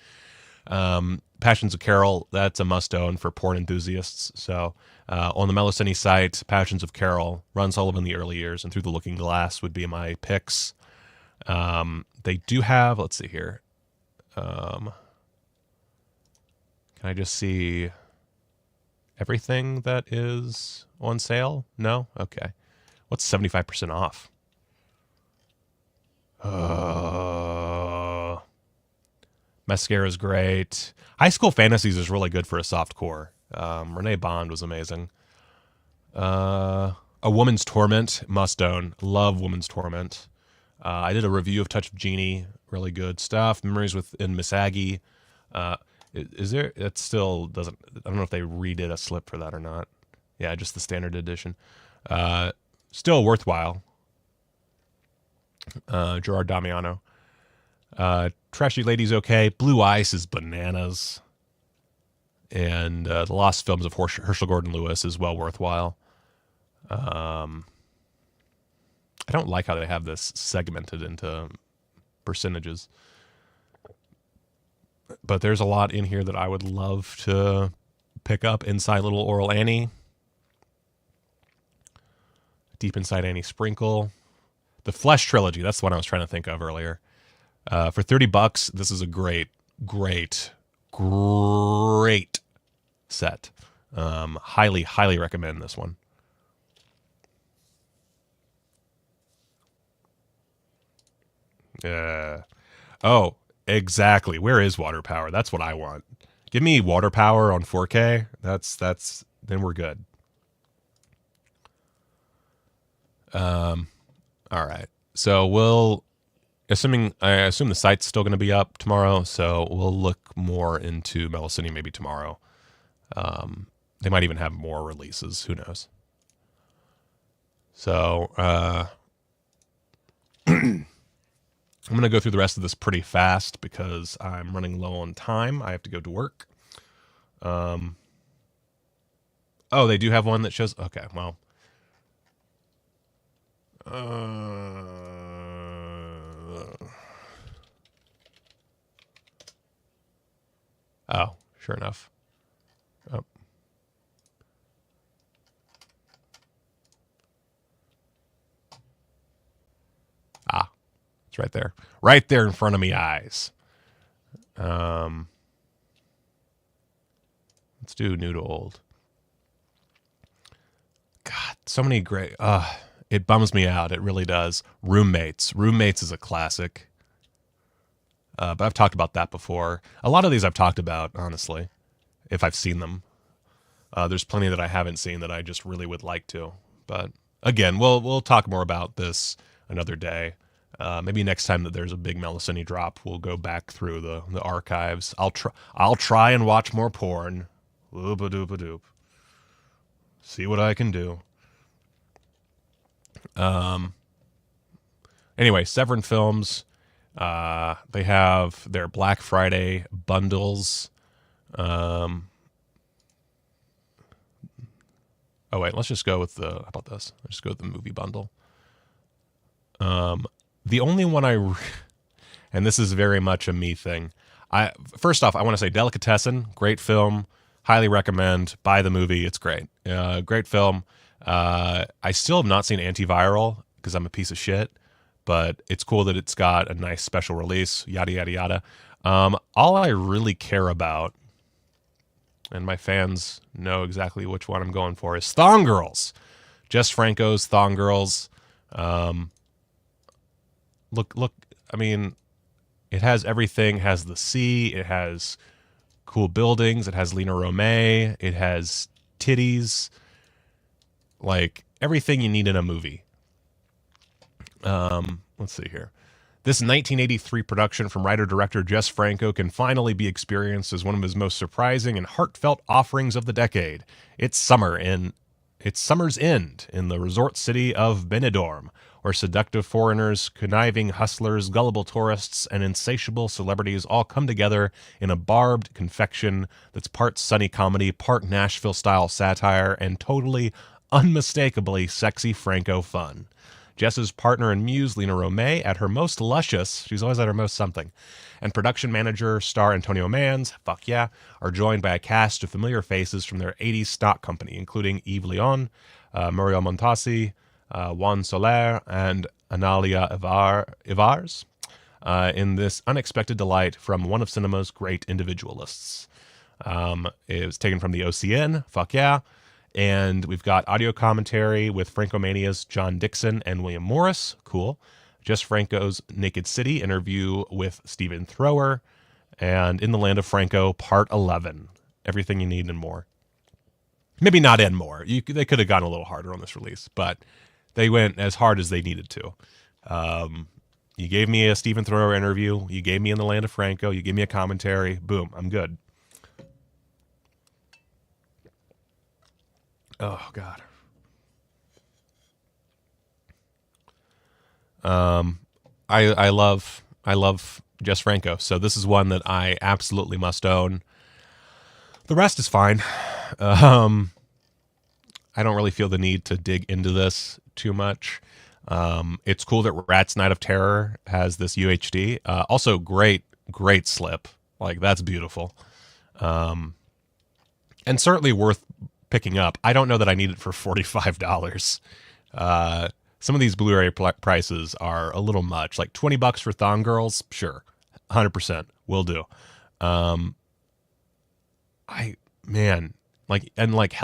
Passions of Carol, that's a must-own for porn enthusiasts. So on the Melusine site, Passions of Carol, Ron Sullivan, The Early Years, and Through the Looking Glass would be my picks. They do have, let's see here. Can I just see everything that is on sale? No? Okay. What's 75% off? Mascara's great. High School Fantasies is really good for a soft core. Renee Bond was amazing. A Woman's Torment, must own. Love Woman's Torment. I did a review of Touch of Genie. Really good stuff. Memories within Miss Aggie. Is there? It still doesn't. I don't know if they redid a slip for that or not. Yeah, just the standard edition. Still worthwhile. Gerard Damiano. Trashy Lady's okay. Blue Ice is bananas. And The Lost Films of Herschel Gordon Lewis is well worthwhile. I don't like how they have this segmented into percentages. But there's a lot in here that I would love to pick up. Inside Little Oral Annie. Deep Inside Annie Sprinkle. The Flesh Trilogy, that's the one I was trying to think of earlier. For $30, this is a great set. Highly recommend this one. Oh, Exactly. Where is water power? That's what I want. Give me water power on 4K. Then we're good. All right. So I assume the site's still going to be up tomorrow, so we'll look more into Melusine maybe tomorrow. They might even have more releases. Who knows? So, I'm going to go through the rest of this pretty fast because I'm running low on time. I have to go to work. Oh, they do have one that shows. Okay, well. Oh, sure enough. Oh. Ah, it's right there. Right there in front of me eyes. Let's do new to old. God, so many great... it bums me out. It really does. Roommates. Roommates is a classic. But I've talked about that before. A lot of these I've talked about, honestly, if I've seen them. There's plenty that I haven't seen that I just really would like to. But again, we'll talk more about this another day. Maybe next time that there's a big Melusine drop, we'll go back through the archives. I'll try and watch more porn. Oop-a-doop-a-doop. See what I can do. Anyway, Severn Films. They have their Black Friday bundles. Oh wait, let's just go with how about this? Let's just go with the movie bundle. The only one and this is very much a me thing. First off, I want to say Delicatessen, great film, highly recommend. Buy the movie, it's great. Great film. I still have not seen Antiviral because I'm a piece of shit, but it's cool that it's got a nice special release, yada, yada, yada. All I really care about, and my fans know exactly which one I'm going for, is Thong Girls. Jess Franco's Thong Girls. Look, I mean, it has everything. It has the sea. It has cool buildings. It has Lena Romay. It has titties. Like, everything you need in a movie. Let's see here. This 1983 production from writer-director Jess Franco can finally be experienced as one of his most surprising and heartfelt offerings of the decade. It's summer's end in the resort city of Benidorm, where seductive foreigners, conniving hustlers, gullible tourists, and insatiable celebrities all come together in a barbed confection that's part sunny comedy, part Nashville-style satire, and totally, unmistakably sexy Franco fun. Jess's partner and muse, Lena Romay, at her most luscious, she's always at her most something, and production manager, star Antonio Manns, fuck yeah, are joined by a cast of familiar faces from their 80s stock company, including Yves Leon, Muriel Montasi, Juan Soler, and Analia Ivars, in this unexpected delight from one of cinema's great individualists. It was taken from the OCN, fuck yeah. And we've got audio commentary with Francomania's John Dixon and William Morris. Cool. Just Franco's Naked City interview with Stephen Thrower. And In the Land of Franco, Part 11. Everything you need and more. Maybe not and more. They could have gone a little harder on this release, but they went as hard as they needed to. You gave me a Stephen Thrower interview. You gave me In the Land of Franco. You gave me a commentary. Boom, I'm good. Oh, God. I love Jess Franco, so this is one that I absolutely must own. The rest is fine. I don't really feel the need to dig into this too much. It's cool that Rat's Night of Terror has this UHD. Also, great slip. Like, that's beautiful. And certainly worth picking up. I don't know that I need it for $45. Some of these Blu-ray prices are a little much. Like $20 for Thong Girls, sure, 100% will do. Hell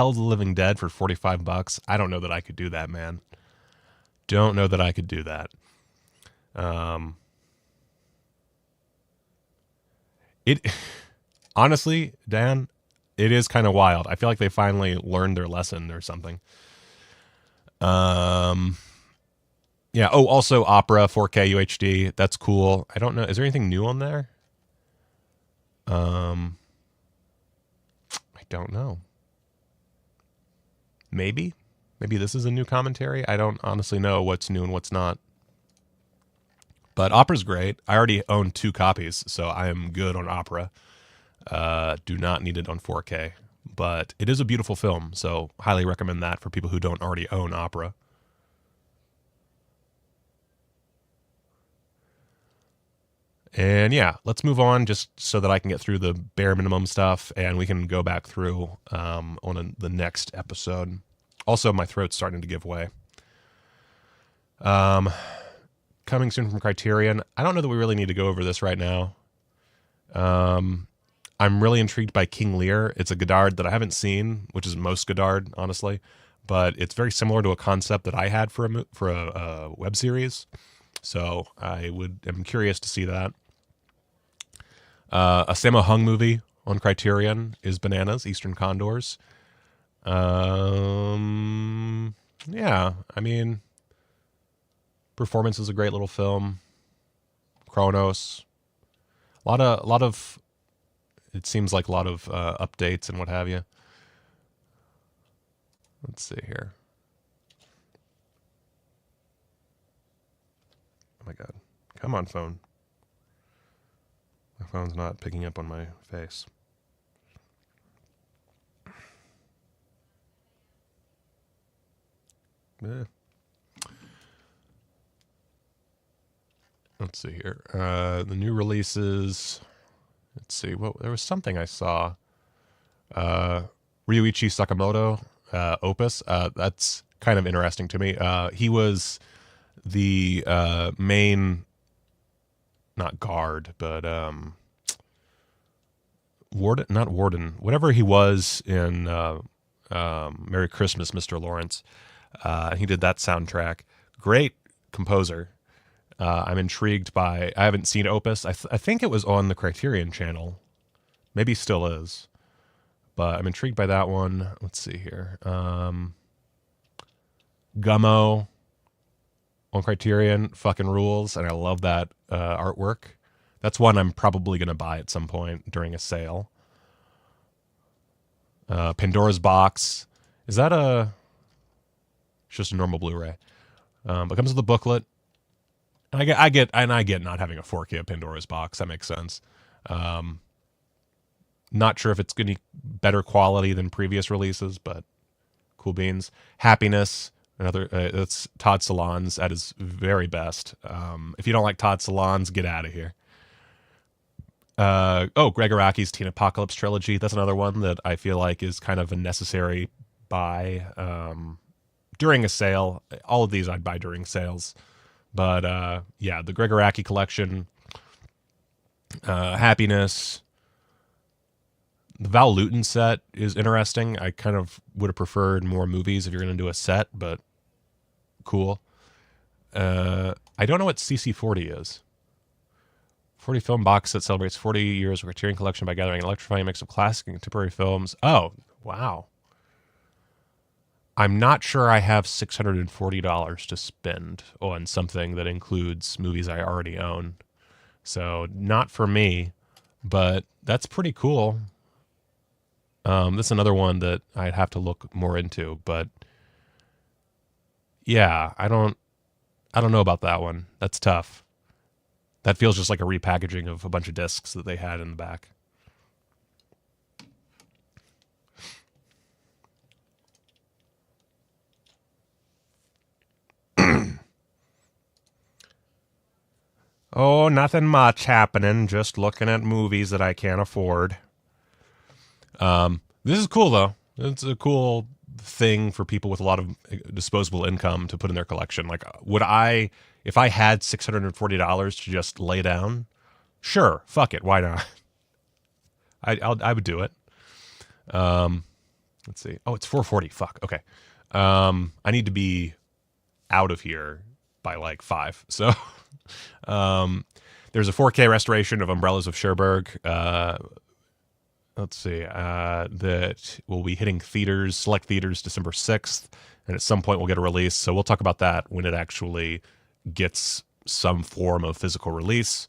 of the Living Dead for $45. I don't know that I could do that, man. Don't know that I could do that. It honestly, Dan, it is kind of wild. I feel like they finally learned their lesson or something. Yeah. Oh, also opera 4K UHD. That's cool. I don't know. Is there anything new on there? I don't know. Maybe this is a new commentary. I don't honestly know what's new and what's not. But opera's great. I already own 2 copies, so I am good on opera. Do not need it on 4K, but it is a beautiful film, so highly recommend that for people who don't already own opera. And yeah, let's move on just so that I can get through the bare minimum stuff, and we can go back through the next episode. Also, my throat's starting to give way. Coming soon from Criterion. I don't know that we really need to go over this right now. I'm really intrigued by King Lear. It's a Godard that I haven't seen, which is most Godard, honestly, but it's very similar to a concept that I had for a web series. So I'm curious to see that. A Sammo Hung movie on Criterion is bananas, Eastern Condors. Yeah, I mean, Performance is a great little film. Kronos. A lot of it seems like a lot of updates and what have you. Let's see here. Oh my God. Come on, phone. My phone's not picking up on my face. Eh. Let's see here. The new releases. Let's see. Well, there was something I saw. Ryuichi Sakamoto, Opus. That's kind of interesting to me. He was the main, not guard, but warden, whatever he was in Merry Christmas, Mr. Lawrence. He did that soundtrack. Great composer. I'm intrigued by. I haven't seen Opus. I think it was on the Criterion channel. Maybe still is. But I'm intrigued by that one. Let's see here. Gummo on Criterion fucking rules, and I love that artwork. That's one I'm probably going to buy at some point during a sale. Pandora's Box. Is that it's just a normal Blu-ray. But it comes with a booklet. And I get not having a 4K of Pandora's Box. That makes sense. Not sure if it's going to be better quality than previous releases, but cool beans. Happiness, another. That's Todd Solondz at his very best. If you don't like Todd Solondz, get out of here. Greg Araki's Teen Apocalypse trilogy. That's another one that I feel like is kind of a necessary buy during a sale. All of these I'd buy during sales. But yeah, the Greg Araki collection, Happiness, the Val Lewton set is interesting. I kind of would have preferred more movies if you're going to do a set, but cool. I don't know what CC40 is. 40 film box that celebrates 40 years of Criterion collection by gathering an electrifying mix of classic and contemporary films. Oh, wow. I'm not sure I have $640 to spend on something that includes movies I already own. So not for me, but that's pretty cool. That's another one that I'd have to look more into, but yeah, I don't know about that one. That's tough. That feels just like a repackaging of a bunch of discs that they had in the back. Oh, nothing much happening. Just looking at movies that I can't afford. This is cool, though. It's a cool thing for people with a lot of disposable income to put in their collection. Like, would I, if I had $640 to just lay down? Sure, fuck it. Why not? I would do it. Let's see. Oh, it's 440. Fuck. Okay. I need to be out of here by like 5. So, There's a 4K restoration of Umbrellas of Cherbourg. Let's see. That will be hitting theaters, select theaters, December 6th. And at some point we'll get a release. So we'll talk about that when it actually gets some form of physical release.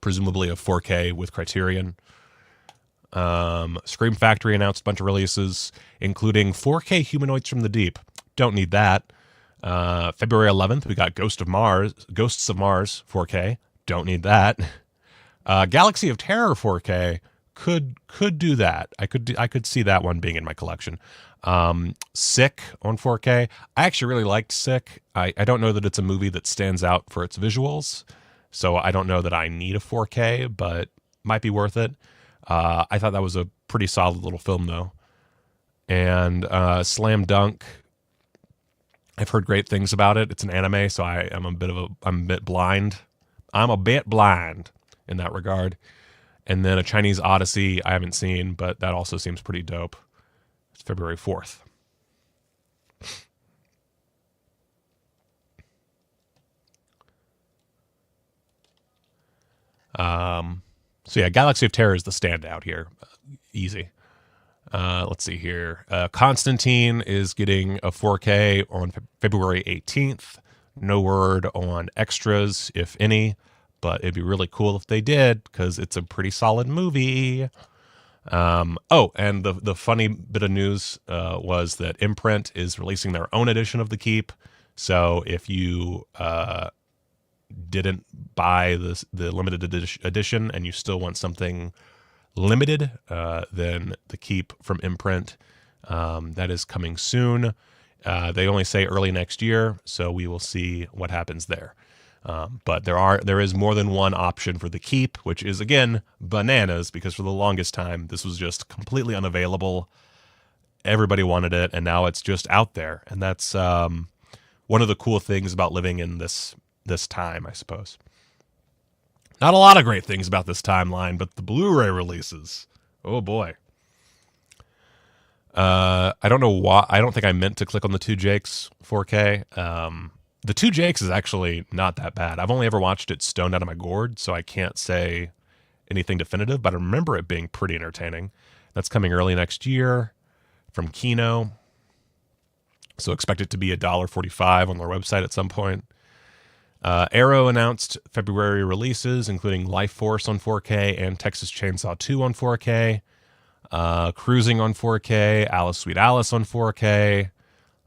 Presumably a 4K with Criterion. Scream Factory announced a bunch of releases, including 4K Humanoids from the Deep. Don't need that. February 11th, we got Ghosts of Mars 4K. Don't need that. Galaxy of Terror 4K could do that. I could see that one being in my collection. Sick on 4K. I actually really liked Sick. I don't know that it's a movie that stands out for its visuals, so I don't know that I need a 4K, but might be worth it. I thought that was a pretty solid little film, though. And Slam Dunk, I've heard great things about it. It's an anime, so I'm a bit blind. I'm a bit blind in that regard. And then A Chinese Odyssey, I haven't seen, but that also seems pretty dope. It's February 4th. So yeah, Galaxy of Terror is the standout here. Easy. Let's see here. Constantine is getting a 4K on February 18th. No word on extras, if any, but it'd be really cool if they did, because it's a pretty solid movie. And the funny bit of news was that Imprint is releasing their own edition of The Keep. So if you didn't buy the limited edition and you still want something limited, then The Keep from Imprint, that is coming soon. They only say early next year, so we will see what happens there. But there is more than one option for The Keep, which is, again, bananas, because for the longest time this was just completely unavailable. Everybody wanted it, and now it's just out there. And that's one of the cool things about living in this time, I suppose. Not a lot of great things about this timeline, but the Blu-ray releases. Oh boy. I don't know why. I don't think I meant to click on the Two Jakes 4K. The Two Jakes is actually not that bad. I've only ever watched it stoned out of my gourd, so I can't say anything definitive, but I remember it being pretty entertaining. That's coming early next year from Kino. So expect it to be $1.45 on their website at some point. Arrow announced February releases, including Life Force on 4K and Texas Chainsaw 2 on 4K. Cruising on 4K, Alice Sweet Alice on 4K. A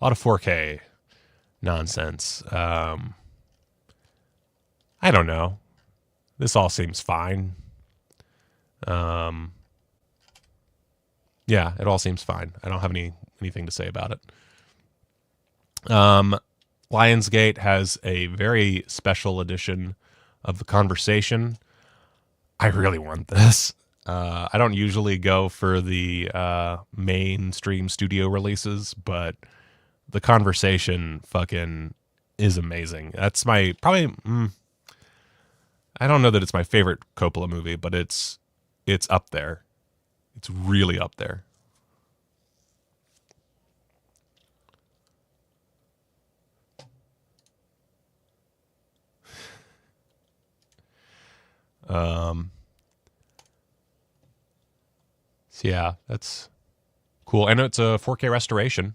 lot of 4K nonsense. I don't know. This all seems fine. Yeah, it all seems fine. I don't have anything to say about it. Lionsgate has a very special edition of The Conversation. I really want this. I don't usually go for the mainstream studio releases, but The Conversation fucking is amazing. That's my probably. I don't know that it's my favorite Coppola movie, but it's up there. It's really up there. So yeah, that's cool. And it's a 4K restoration.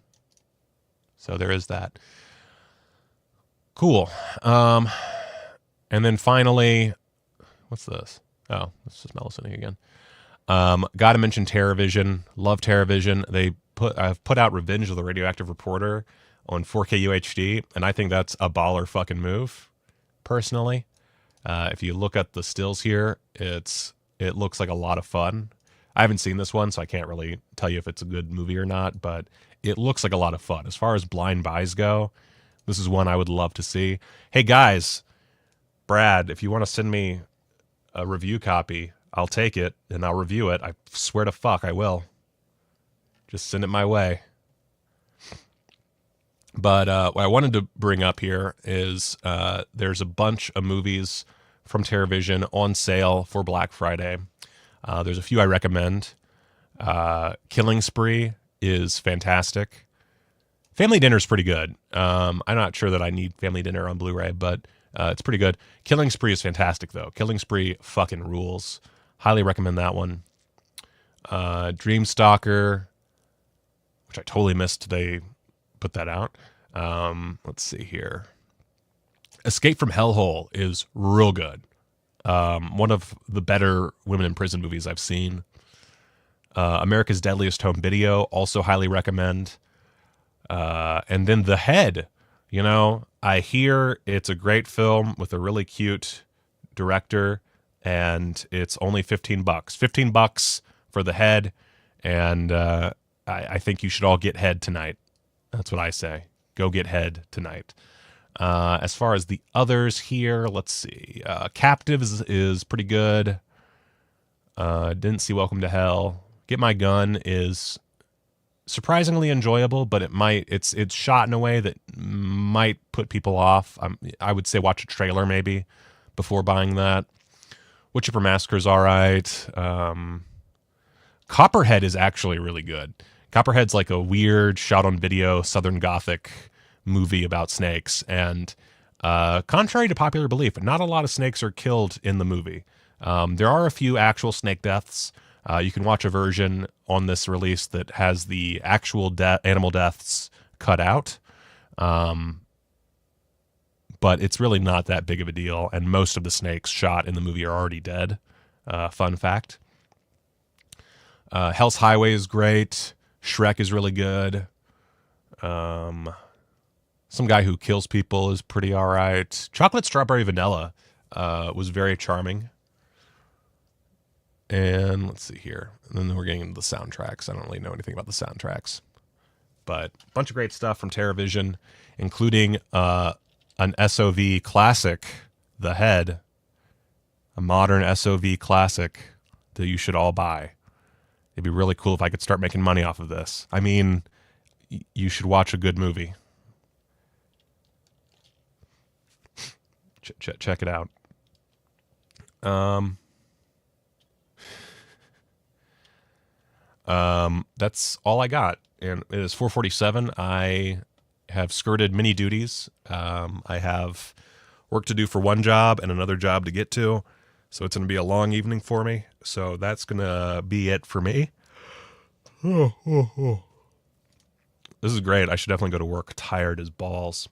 So there is that. Cool. And then finally, what's this? Oh, this is Mel listening again. Got to mention Teravision. Love Teravision. I've put out Revenge of the Radioactive Reporter on 4K UHD, and I think that's a baller fucking move, personally. If you look at the stills here, it looks like a lot of fun. I haven't seen this one, so I can't really tell you if it's a good movie or not, but it looks like a lot of fun. As far as blind buys go, this is one I would love to see. Hey guys, Brad, if you want to send me a review copy, I'll take it and I'll review it. I swear to fuck I will. Just send it my way. But what I wanted to bring up here is there's a bunch of movies from Teravision on sale for Black Friday. There's a few I recommend. Killing Spree is fantastic. Family Dinner is pretty good. I'm not sure that I need Family Dinner on Blu-ray, but It's pretty good. Killing Spree is fantastic, though. Killing Spree fucking rules. Highly recommend that one. Dreamstalker, which I totally missed they put that out. Let's see here. Escape from Hellhole is real good. One of the better women in prison movies I've seen. America's Deadliest Home Video, also highly recommend. And then The Head. You know, I hear it's a great film with a really cute director, and it's only $15. $15 for The Head, and I think you should all get Head tonight. That's what I say. Go get Head tonight. As far as the others here, let's see. Captives is pretty good. Didn't see Welcome to Hell. Get My Gun is surprisingly enjoyable, but it's shot in a way that might put people off. I would say watch a trailer maybe before buying that. Woodchipper Massacre is all right. Copperhead is actually really good. Copperhead's like a weird shot on video Southern Gothic movie about snakes, and contrary to popular belief, not a lot of snakes are killed in the movie. There are a few actual snake deaths. You can watch a version on this release that has the actual animal deaths cut out. But it's really not that big of a deal, and most of the snakes shot in the movie are already dead. Fun fact. Hell's Highway is great. Shrek is really good. Some Guy Who Kills People is pretty all right. Chocolate Strawberry Vanilla was very charming. And let's see here. And then we're getting into the soundtracks. I don't really know anything about the soundtracks. But a bunch of great stuff from Teravision, including an SOV classic, The Head. A modern SOV classic that you should all buy. It'd be really cool if I could start making money off of this. I mean, you should watch a good movie. Check it out. That's all I got. And it is 4:47. I have skirted many duties. I have work to do for one job and another job to get to. So it's going to be a long evening for me. So that's going to be it for me. This is great. I should definitely go to work tired as balls.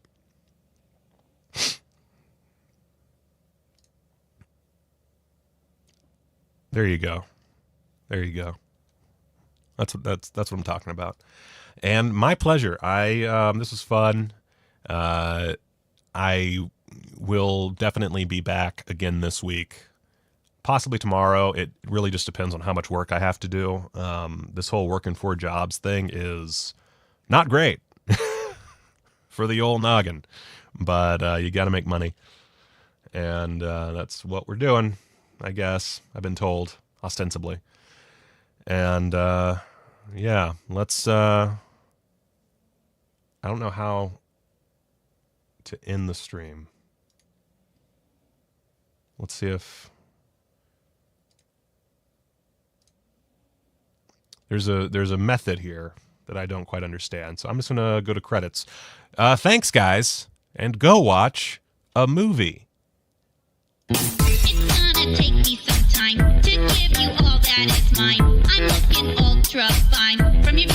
There you go. There you go. That's what I'm talking about. And my pleasure. This was fun. I will definitely be back again this week. Possibly tomorrow. It really just depends on how much work I have to do. This whole working 4 jobs thing is not great for the old noggin, but you got to make money. And that's what we're doing, I guess. I've been told, ostensibly. And yeah, let's I don't know how to end the stream. Let's see if there's a method here that I don't quite understand. So I'm just gonna go to credits. Thanks guys, and go watch a movie. It's gonna take me some time to give you all that is mine. I'm looking ultra fine from your